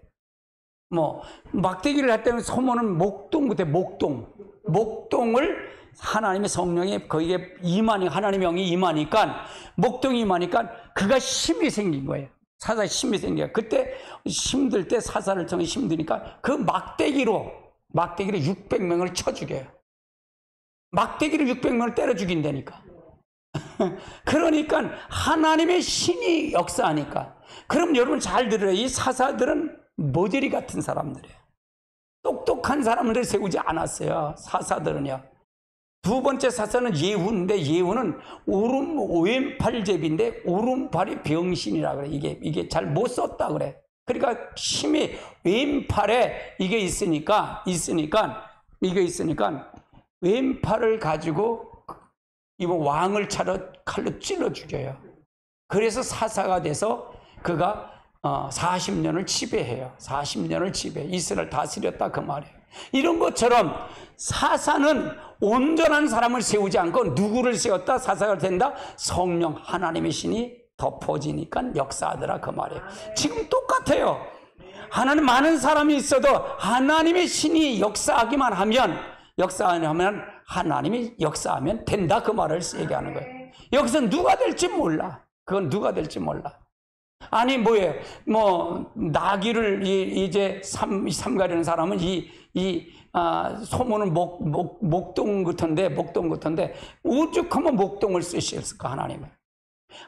A: 막대기를 할 때는 소모는 목동 같아. 목동을 하나님의 성령이 거기에 하나님의 영이 임하니까 목동이 임하니까 그가 힘이 생긴 거예요. 사사에 힘이 생겨요. 그때 힘들 때 사사를 통해 힘드니까 그 막대기로 600명을 쳐 죽여요. 막대기로 600명을 때려 죽인다니까. 그러니까 하나님의 신이 역사하니까. 그럼 여러분 잘 들어요. 이 사사들은 머저리 같은 사람들이에요. 똑똑한 사람들을 세우지 않았어요. 사사들은요. 두 번째 사사는 예후인데, 예후는 왼팔제비인데 오른팔이 병신이라 그래. 이게 잘 못 썼다 그래. 그러니까 힘이 왼팔에 이게 있으니까 왼팔을 가지고 이번 왕을 칼로 찔러 죽여요. 그래서 사사가 돼서 그가 40년을 지배해요. 40년을 지배. 이스라엘 다스렸다 그 말이에요. 이런 것처럼 사사는 온전한 사람을 세우지 않고 누구를 세웠다? 사사가 된다? 성령 하나님의 신이 덮어지니까 역사하더라 그 말이에요. 지금 똑같아요. 하나님 많은 사람이 있어도 하나님의 신이 역사하기만 하면 하나님이 역사하면 된다 그 말을 얘기하는 거예요. 여기서 누가 될지 몰라. 그건 누가 될지 몰라. 아니 뭐예요? 나귀를 이제 삼가려는 사람은 소문은 목동 같은데 오죽하면 목동을 쓰셨을까 하나님은.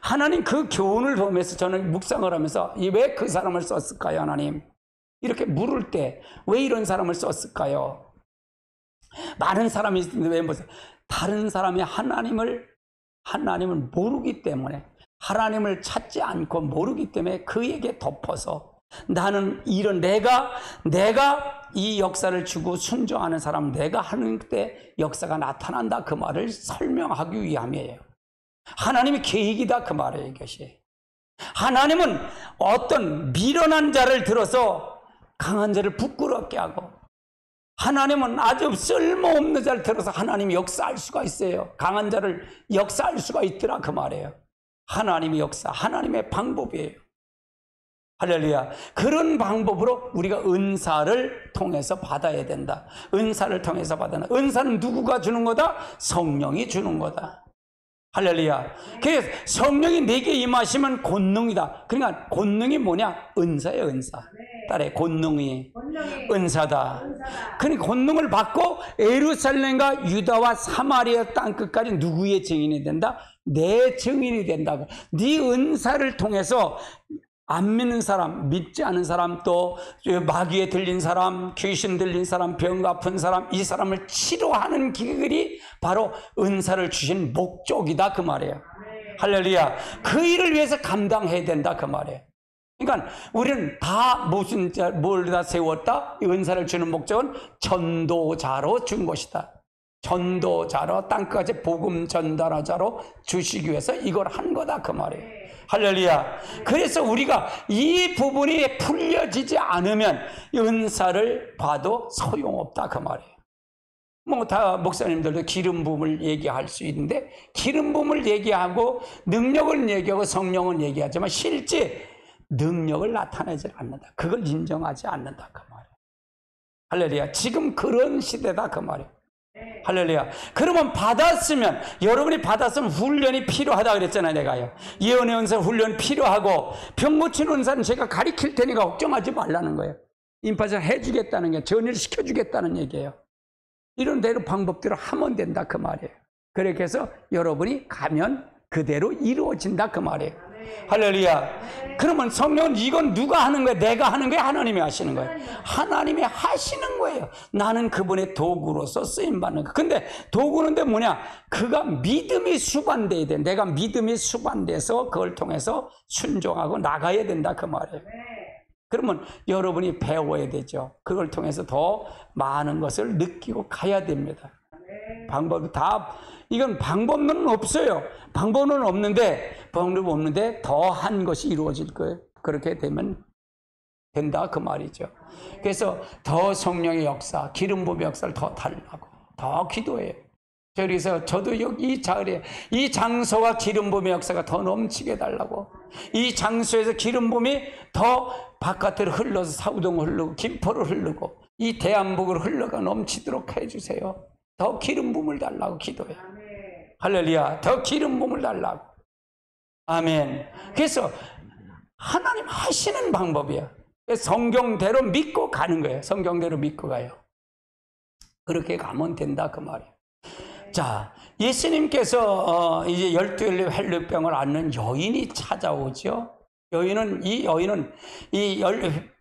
A: 하나님 그 교훈을 보면서 저는 묵상을 하면서 왜 그 사람을 썼을까요 하나님? 이렇게 물을 때 왜 이런 사람을 썼을까요? 많은 사람이 있는데 왜 보세요? 다른 사람이 하나님을 모르기 때문에, 하나님을 찾지 않고 모르기 때문에 그에게 덮어서 나는 내가 이 역사를 주고 순종하는 사람, 내가 하는 때 역사가 나타난다 그 말을 설명하기 위함이에요. 하나님의 계획이다 그 말이에요. 이것이 하나님은 어떤 미련한 자를 들어서 강한 자를 부끄럽게 하고, 하나님은 아주 쓸모없는 자를 들어서 하나님이 역사할 수가 있어요. 강한 자를 역사할 수가 있더라 그 말이에요. 하나님의 역사, 하나님의 방법이에요. 할렐루야. 그런 방법으로 우리가 은사를 통해서 받아야 된다. 은사를 통해서 받아야 된다. 은사는 누구가 주는 거다? 성령이 주는 거다. 할렐루야. 그래서 성령이 내게 임하시면 권능이다. 그러니까 권능이 뭐냐? 은사예요, 은사. 따라해, 권능이 은사다. 그러니까 권능을 받고 예루살렘과 유다와 사마리아 땅 끝까지 누구의 증인이 된다? 내 증인이 된다고. 네 은사를 통해서 안 믿는 사람, 믿지 않은 사람, 또 마귀에 들린 사람, 귀신 들린 사람, 병 아픈 사람, 이 사람을 치료하는 길이 바로 은사를 주신 목적이다 그 말이에요. 할렐루야. 그 일을 위해서 감당해야 된다 그 말이에요. 그러니까 우리는 다 뭘 다 세웠다? 은사를 주는 목적은 전도자로 준 것이다. 전도자로 땅끝까지 복음 전달하자로 주시기 위해서 이걸 한 거다 그 말이에요. 할렐루야. 그래서 우리가 이 부분이 풀려지지 않으면 은사를 봐도 소용없다 그 말이에요. 다 목사님들도 기름 부음을 얘기할 수 있는데, 기름 부음을 얘기하고 능력을 얘기하고 성령을 얘기하지만 실제 능력을 나타내지 않는다. 그걸 인정하지 않는다 그 말이에요. 할렐루야. 지금 그런 시대다 그 말이에요. 할렐루야. 그러면 여러분이 받았으면 훈련이 필요하다 그랬잖아요. 내가요. 예언의 은사 훈련 필요하고, 병 고치는 은사는 제가 가르칠 테니까 걱정하지 말라는 거예요. 임파서 해주겠다는 게, 전의를 시켜주겠다는 얘기예요. 이런 대로 방법대로 하면 된다 그 말이에요. 그렇게 해서 여러분이 가면 그대로 이루어진다 그 말이에요. 할렐루야. 그러면 성령은 이건 누가 하는 거예요? 내가 하는 거예요? 하나님이 하시는 거예요? 하나님이 하시는 거예요. 나는 그분의 도구로서 쓰임받는 거예요. 근데 도구는데 뭐냐? 그가 믿음이 수반돼야 돼. 내가 믿음이 수반돼서 그걸 통해서 순종하고 나가야 된다 그 말이에요. 그러면 여러분이 배워야 되죠. 그걸 통해서 더 많은 것을 느끼고 가야 됩니다. 이건 방법론은 없어요. 방법은 없는데 더 한 것이 이루어질 거예요. 그렇게 되면 된다 그 말이죠. 그래서 더 성령의 역사, 기름 부음의 역사를 더 달라고 더 기도해요. 그래서 저도 이 자리에, 이 장소가 기름 부음의 역사가 더 넘치게 달라고, 이 장소에서 기름 부음이 더 바깥으로 흘러서 사우동을 흐르고 김포를 흐르고 이 대한민국으로 흘러가 넘치도록 해주세요. 더 기름 부음을 달라고 기도해요. 할렐루야. 더 기름 부음을 달라고. 아멘. 그래서 하나님 하시는 방법이야. 성경대로 믿고 가는 거예요. 성경대로 믿고 가요. 그렇게 가면 된다 그 말이에요. 자, 예수님께서 이제 12 헬루병을 앓는 여인이 찾아오죠. 이 여인은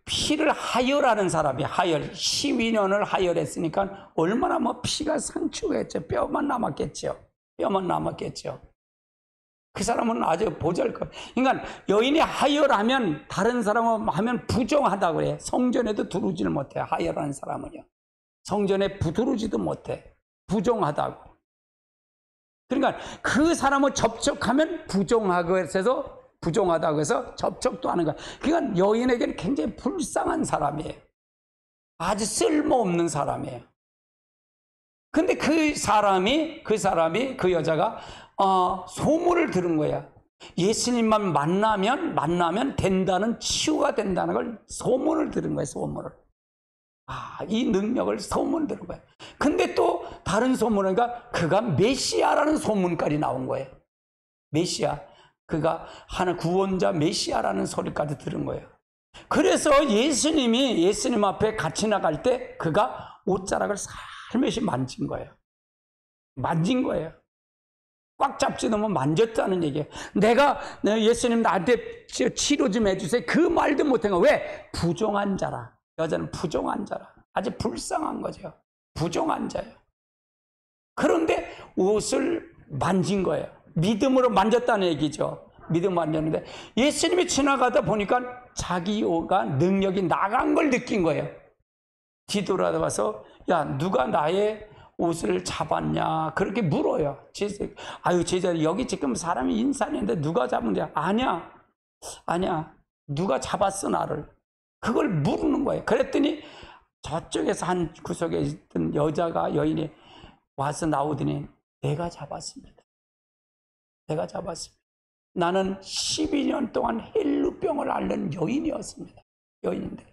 A: 피를 하혈하는 사람이 하혈 12년을 하혈했으니까 얼마나 피가 상추겠죠. 뼈만 남았겠죠. 그 사람은 아주 보잘것. 그러니까 여인이 하혈하면 다른 사람은 하면 부정하다고 그래. 성전에도 들어오지를 못해. 하혈하는 사람은요. 성전에 들어오지도 못해. 부정하다고. 그러니까 그 사람을 접촉하면 부정하고 해서 부정하다고 해서 접촉도 하는 거야. 그러니까 여인에게는 굉장히 불쌍한 사람이에요. 아주 쓸모없는 사람이에요. 근데 그 여자가 소문을 들은 거야. 예수님만 만나면 된다는, 치유가 된다는 걸 소문을 들은 거야, 소문을. 이 능력을 소문 들은 거야. 근데 또 다른 소문은 그가 메시아라는 소문까지 나온 거예요. 메시아. 그가 하는 구원자 메시아라는 소리까지 들은 거예요. 그래서 예수님 앞에 같이 나갈 때 그가 옷자락을 살며시 만진 거예요. 꽉 잡지 않으면 만졌다는 얘기예요. 내가 예수님 나한테 치료 좀 해주세요. 그 말도 못한 거예요. 왜? 부정한 자라. 여자는 부정한 자라. 아주 불쌍한 거죠. 부정한 자예요. 그런데 옷을 만진 거예요. 믿음으로 만졌다는 얘기죠. 믿음 만졌는데 예수님이 지나가다 보니까 자기가 능력이 나간 걸 느낀 거예요. 뒤돌아봐서 야, 누가 나의 옷을 잡았냐? 그렇게 물어요. 제자 여기 지금 사람이 인산인데 누가 잡은 거야? 아니야. 누가 잡았어 나를? 그걸 물는 거예요. 그랬더니 저쪽에서 한 구석에 있던 여인이 와서 나오더니 내가 잡았습니다. 나는 12년 동안 헬루병을 앓는 여인이었습니다. 여인인데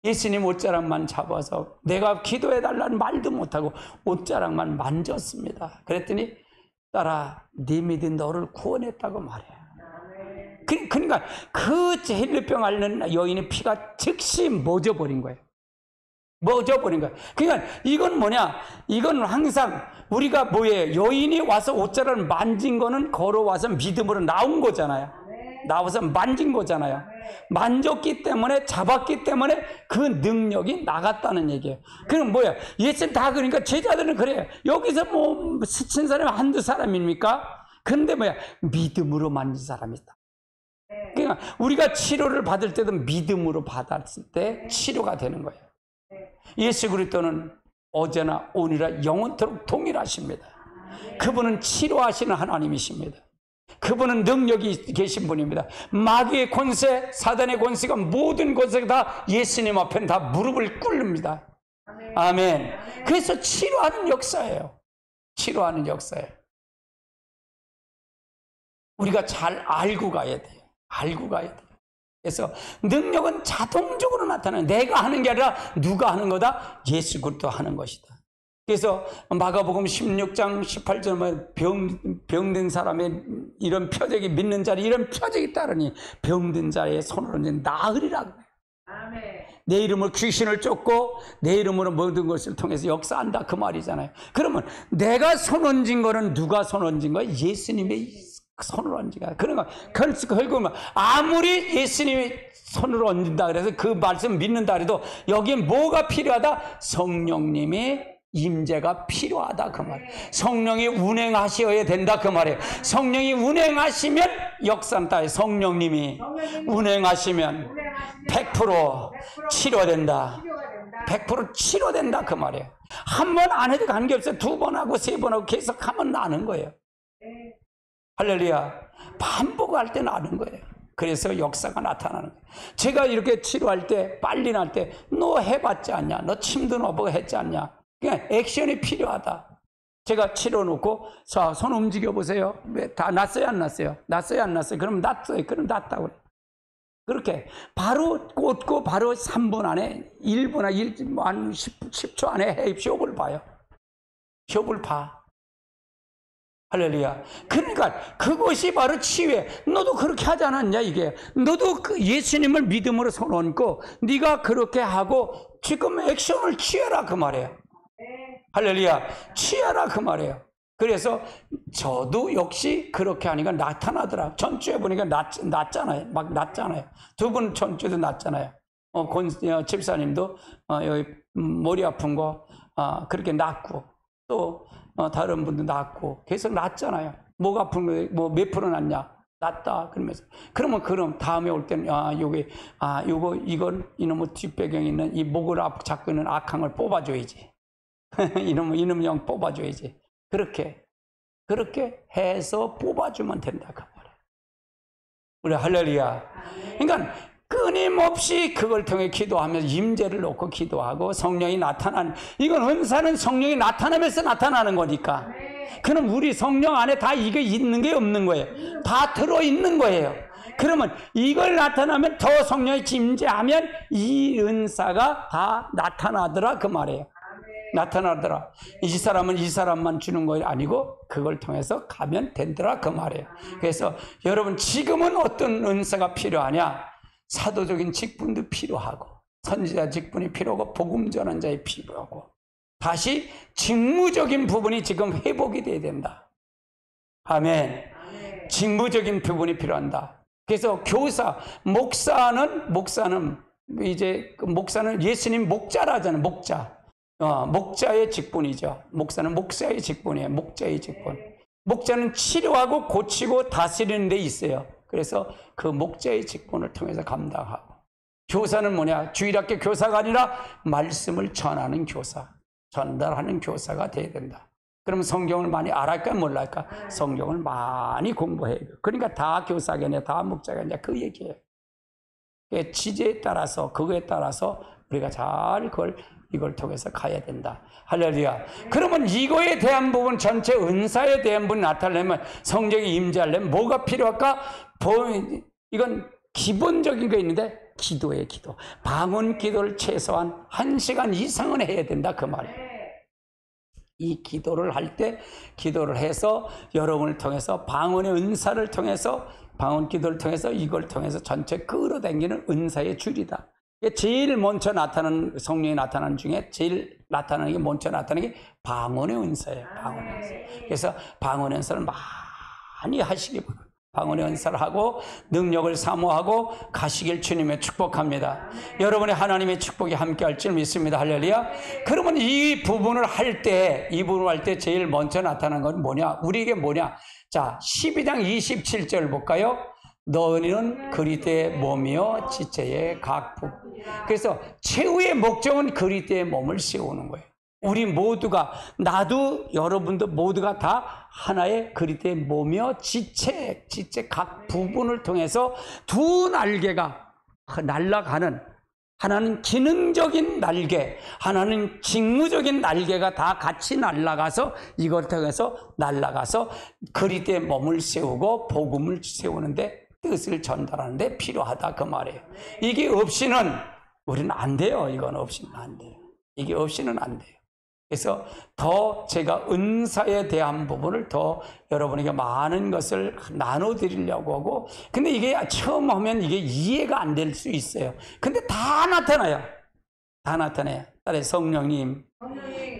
A: 예수님 옷자락만 잡아서 내가 기도해달라는 말도 못하고 옷자락만 만졌습니다. 그랬더니 딸아, 네 믿음 너를 구원했다고 말해요. 그러니까 그 헬루병 앓는 여인의 피가 즉시 멎어버린 거예요. 그러니까 이건 뭐냐? 이건 항상 우리가 뭐예요? 여인이 와서 옷자락을 만진 거는 걸어와서 믿음으로 나온 거잖아요. 나와서 만진 거잖아요. 만졌기 때문에, 잡았기 때문에 그 능력이 나갔다는 얘기예요. 그럼 뭐야? 예수님 다 그러니까 제자들은 그래요. 여기서 스친 사람이 한두 사람입니까? 근데 뭐야? 믿음으로 만진 사람이 있다. 그러니까 우리가 치료를 받을 때도 믿음으로 받았을 때 치료가 되는 거예요. 예수 그리스도는 어제나 오늘이나 영원토록 동일하십니다. 그분은 치료하시는 하나님이십니다. 그분은 능력이 계신 분입니다. 마귀의 권세, 사단의 권세가 모든 권세가 다 예수님 앞에는 다 무릎을 꿇습니다. 아멘. 그래서 치료하는 역사예요. 우리가 잘 알고 가야 돼요. 그래서 능력은 자동적으로 나타나요. 내가 하는 게 아니라 누가 하는 거다? 예수 그리스도 하는 것이다. 그래서 마가복음 16장 18절에 병든 사람의 이런 표적이 믿는 자리 이런 표적이 따르니 병든 자의 손을 얹은 나으리라고 해요. 내 이름으로 귀신을 쫓고 내 이름으로 모든 것을 통해서 역사한다 그 말이잖아요. 그러면 내가 손 얹은 거는 누가 손 얹은 거예요? 예수님의 손을 얹은 거야. 그러니까 결국은 아무리 예수님이 손으로 얹는다 그래서 그 말씀 믿는다 그래도 여기에 뭐가 필요하다? 성령님의 임재가 필요하다 그 말이에요. 성령이 운행하셔야 된다 그 말이에요. 성령이 운행하시면 역사한다. 성령님이 운행하시면 100% 치료된다. 100% 치료된다 그 말이에요. 한 번 안 해도 관계없어요. 두 번 하고 세 번 하고 계속 하면 나는 거예요. 할렐루야. 반복할 때 나는 거예요. 그래서 역사가 나타나는 거예요. 제가 이렇게 치료할 때 빨리 날 때 너 해봤지 않냐? 너 침도 넣어보고 했지 않냐? 그냥 액션이 필요하다. 제가 치료 놓고 자, 손 움직여 보세요. 다 났어요 안 났어요? 났어요 안 났어요? 그럼 났어요. 그럼 났다고 그래요. 그렇게 바로 꽂고 바로 3분 안에 1분 한 10초 안에 협을 봐요. 협을 봐. 할렐루야. 그러니까 그것이 바로 치유해. 너도 그렇게 하지 않았냐 이게. 너도 그 예수님을 믿음으로 손 얹고 네가 그렇게 하고 지금 액션을 취해라 그 말이에요. 할렐루야. 취해라 그 말이에요. 그래서 저도 역시 그렇게 하니까 나타나더라. 전주에 보니까 낫잖아요. 막 낫잖아요. 두 분 전주도 낫잖아요. 집사님도 여기 머리 아픈 거 그렇게 낫고 또 다른 분도 낫고 계속 낫잖아요. 목 아픈 거 뭐 몇 프로 낫냐? 낫다 그러면서 그럼 다음에 올 때는 이건 이놈의 뒷배경에 있는 이 목을 잡고 있는 악항을 뽑아줘야지. 이놈 뽑아줘야지. 그렇게 해서 뽑아주면 된다 그 말이에요. 우리 할렐루야. 그러니까 끊임없이 그걸 통해 기도하면서 임재를 놓고 기도하고 성령이 나타나는, 이건 은사는 성령이 나타나면서 나타나는 거니까. 그럼 우리 성령 안에 다 이게 있는 게 없는 거예요. 다 들어있는 거예요. 그러면 이걸 나타나면 더 성령이 임재하면 이 은사가 다 나타나더라 그 말이에요. 나타나더라. 이 사람은 이 사람만 주는 거 아니고 그걸 통해서 가면 된더라 그 말이에요. 그래서 여러분 지금은 어떤 은사가 필요하냐? 사도적인 직분도 필요하고 선지자 직분이 필요하고 복음 전환자의 필요하고 다시 직무적인 부분이 지금 회복이 돼야 된다. 아멘. 직무적인 부분이 필요한다. 그래서 교사, 목사는 예수님 목자라잖아요. 목자의 직분이죠. 목사는 목사의 직분이에요. 목자의 직분. 목자는 치료하고 고치고 다스리는 데 있어요. 그래서 그 목자의 직분을 통해서 감당하고, 교사는 뭐냐? 주일학교 교사가 아니라 말씀을 전하는 교사, 전달하는 교사가 돼야 된다. 그럼 성경을 많이 알았까 몰랄까? 성경을 많이 공부해요. 그러니까 다 교사겠냐, 다 목자겠냐 그 얘기예요. 지제에 따라서, 그거에 따라서 우리가 잘 이걸 통해서 가야 된다. 할렐루야. 그러면 이거에 대한 부분, 전체 은사에 대한 부분 나타내려면, 성령이 임재하려면 뭐가 필요할까? 이건 기본적인 거 있는데, 기도예요, 기도. 방언 기도를 최소한 1시간 이상은 해야 된다 그 말이에요. 이 기도를 할 때, 기도를 해서 여러분을 통해서 방언의 은사를 통해서, 방언 기도를 통해서 이걸 통해서 전체 끌어당기는 은사의 줄이다. 제일 먼저 나타나는, 성령이 나타나는 중에 제일 나타나는 게, 먼저 나타나는 게 방언의 은사예요. 방언의 은사. 그래서 방언의 은사를 많이 하시기 바랍니다. 방언의 은사를 하고 능력을 사모하고 가시길 주님의 축복합니다. 여러분의 하나님의 축복이 함께 할 줄 믿습니다. 할렐루야. 그러면 이 부분을 할 때 제일 먼저 나타나는 건 뭐냐? 우리에게 뭐냐? 자, 12장 27절 볼까요? 너희는 그리스도의 몸이요 지체의 각 부분. 그래서 최후의 목적은 그리스도의 몸을 세우는 거예요. 우리 모두가, 나도 여러분도 모두가 다 하나의 그리스도의 몸이요 지체 각 부분을 통해서 두 날개가 날아가는, 하나는 기능적인 날개, 하나는 직무적인 날개가 다 같이 날아가서, 이걸 통해서 날아가서 그리스도의 몸을 세우고 복음을 세우는데, 뜻을 전달하는데 필요하다 그 말이에요. 이게 없이는 우리는 안 돼요. 이건 없이는 안 돼요. 이게 없이는 안 돼요. 그래서 더 제가 은사에 대한 부분을 더 여러분에게 많은 것을 나눠드리려고 하고, 근데 이게 처음 하면 이게 이해가 안 될 수 있어요. 근데 다 나타나요. 다 나타나요. 따라서 성령님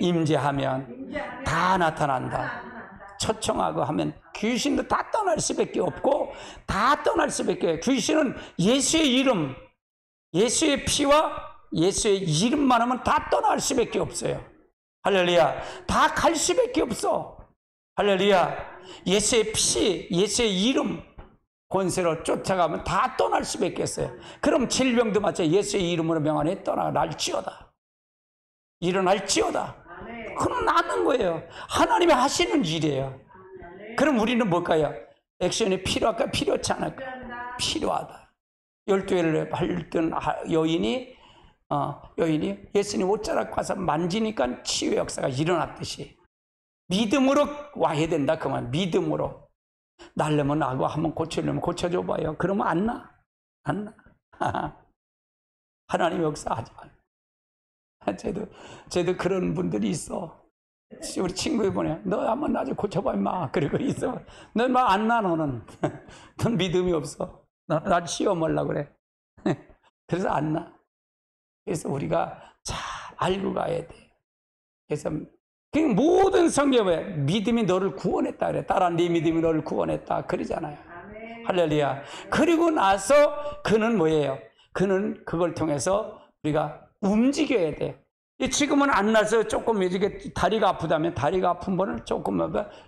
A: 임재하면 다 나타난다. 초청하고 하면 귀신도 다 떠날 수밖에 없고, 다 떠날 수밖에 없어요. 귀신은 예수의 이름, 예수의 피와 예수의 이름만 하면 다 떠날 수밖에 없어요. 할렐루야. 다 갈 수밖에 없어. 할렐루야. 예수의 피, 예수의 이름 권세로 쫓아가면 다 떠날 수밖에 없어요. 그럼 질병도 마찬가지. 예수의 이름으로 명하니 떠나갈지어다. 일어날지어다. 그럼 낫는 거예요. 하나님이 하시는 일이에요. 그럼 우리는 뭘까요? 액션이 필요할까? 필요하지 않을까? 필요하다. 12회를 밟던 여인이 예수님 옷자락 가서 만지니까 치유 역사가 일어났듯이 믿음으로 와야 된다 그만. 믿음으로. 날려면 나고 한번 고치려면 고쳐줘 봐요. 그러면 안 나. 하나님 역사하지 마. 저도 그런 분들이 있어. 우리 친구들 보내. 너 한번 나 좀 고쳐봐 임마. 그러고 있어. 넌 막 안 나 너는. 넌 믿음이 없어. 나 시험 하려고 그래. 그래서 안 나. 그래서 우리가 잘 알고 가야 돼. 그래서 모든 성경에 믿음이 너를 구원했다 그래. 따라 네 믿음이 너를 구원했다 그러잖아요. 할렐루야. 그리고 나서 그는 뭐예요? 그는 그걸 통해서 우리가 움직여야 돼. 지금은 안 나서 조금 이렇게 다리가 아프다면 다리가 아픈 분을 조금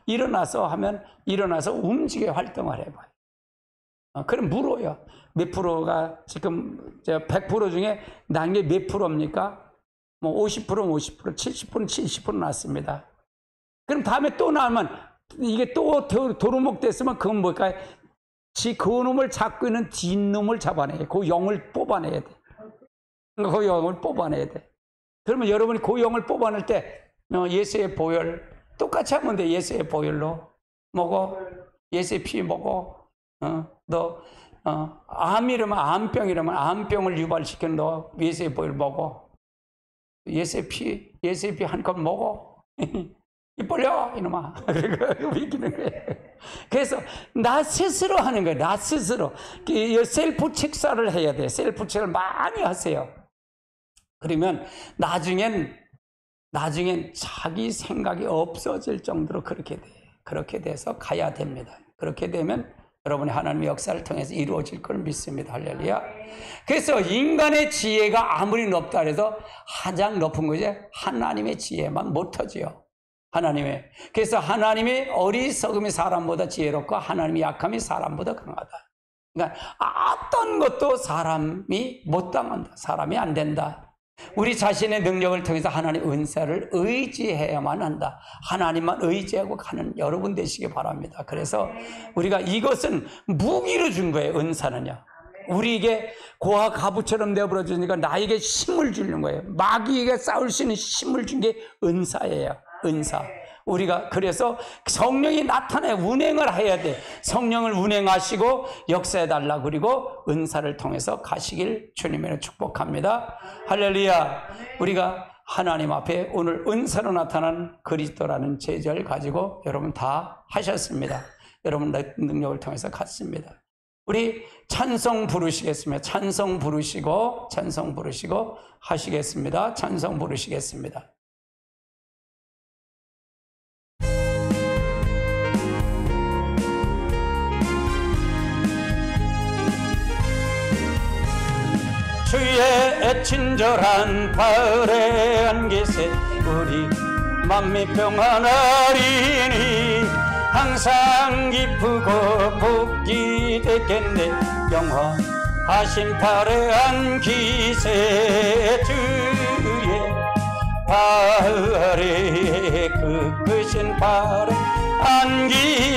A: 일어나서 하면 일어나서 움직여 활동을 해봐요. 그럼 물어요. 몇 프로가 지금 100% 중에 난 게 몇 프로입니까? 뭐 50%는 50%, 70%는 70% 났습니다. 그럼 다음에 또 나면 이게 또 도루묵 됐으면 그건 뭘까요? 그 놈을 잡고 있는 뒷놈을 잡아내야 돼. 그 영을 뽑아내야 돼. 그 영을 뽑아내야 돼. 그러면 여러분이 그 영을 뽑아낼 때 예수의 보혈 똑같이 하면 돼. 예수의 보혈로 먹어. 예수의 피 먹어. 너 암이라면 암병이라면 암병을 유발시키는 너 예수의 보혈 먹어. 예수의 피 한 컵 먹어. 이 벌려 이놈아. 그리고 이기는 거예요. 그래서 나 스스로 하는 거예요. 나 스스로 셀프 책사를 해야 돼. 셀프 책을 많이 하세요. 그러면 나중엔 자기 생각이 없어질 정도로 그렇게 돼. 그렇게 돼서 가야 됩니다. 그렇게 되면 여러분의 하나님의 역사를 통해서 이루어질 걸 믿습니다. 할렐루야. 그래서 인간의 지혜가 아무리 높다 해서 가장 높은 거지 하나님의 지혜만 못 터지요. 하나님의. 그래서 하나님의 어리석음이 사람보다 지혜롭고 하나님의 약함이 사람보다 강하다. 그러니까 어떤 것도 사람이 못 당한다. 사람이 안 된다. 우리 자신의 능력을 통해서 하나님의 은사를 의지해야만 한다. 하나님만 의지하고 가는 여러분 되시기 바랍니다. 그래서 우리가 이것은 무기로 준 거예요. 은사는요. 우리에게 고아 가부처럼 내버려주니까 나에게 힘을 주는 거예요. 마귀에게 싸울 수 있는 힘을 준 게 은사예요. 은사. 우리가 그래서 성령이 나타내 운행을 해야 돼. 성령을 운행하시고 역사해 달라. 그리고 은사를 통해서 가시길 주님으로 축복합니다. 할렐루야. 우리가 하나님 앞에 오늘 은사로 나타난 그리스도라는 제자를 가지고 여러분 다 하셨습니다. 여러분 능력을 통해서 갔습니다. 우리 찬송 부르시겠습니다. 찬송 부르시고 하시겠습니다. 찬송 부르시겠습니다. 주의 친절한 발에 안기세 우리 맘이 평안하리니 항상 기쁘고 복이 되겠네. 영원하신 발에 안기세 주의 발에 그 크신 발에 안기세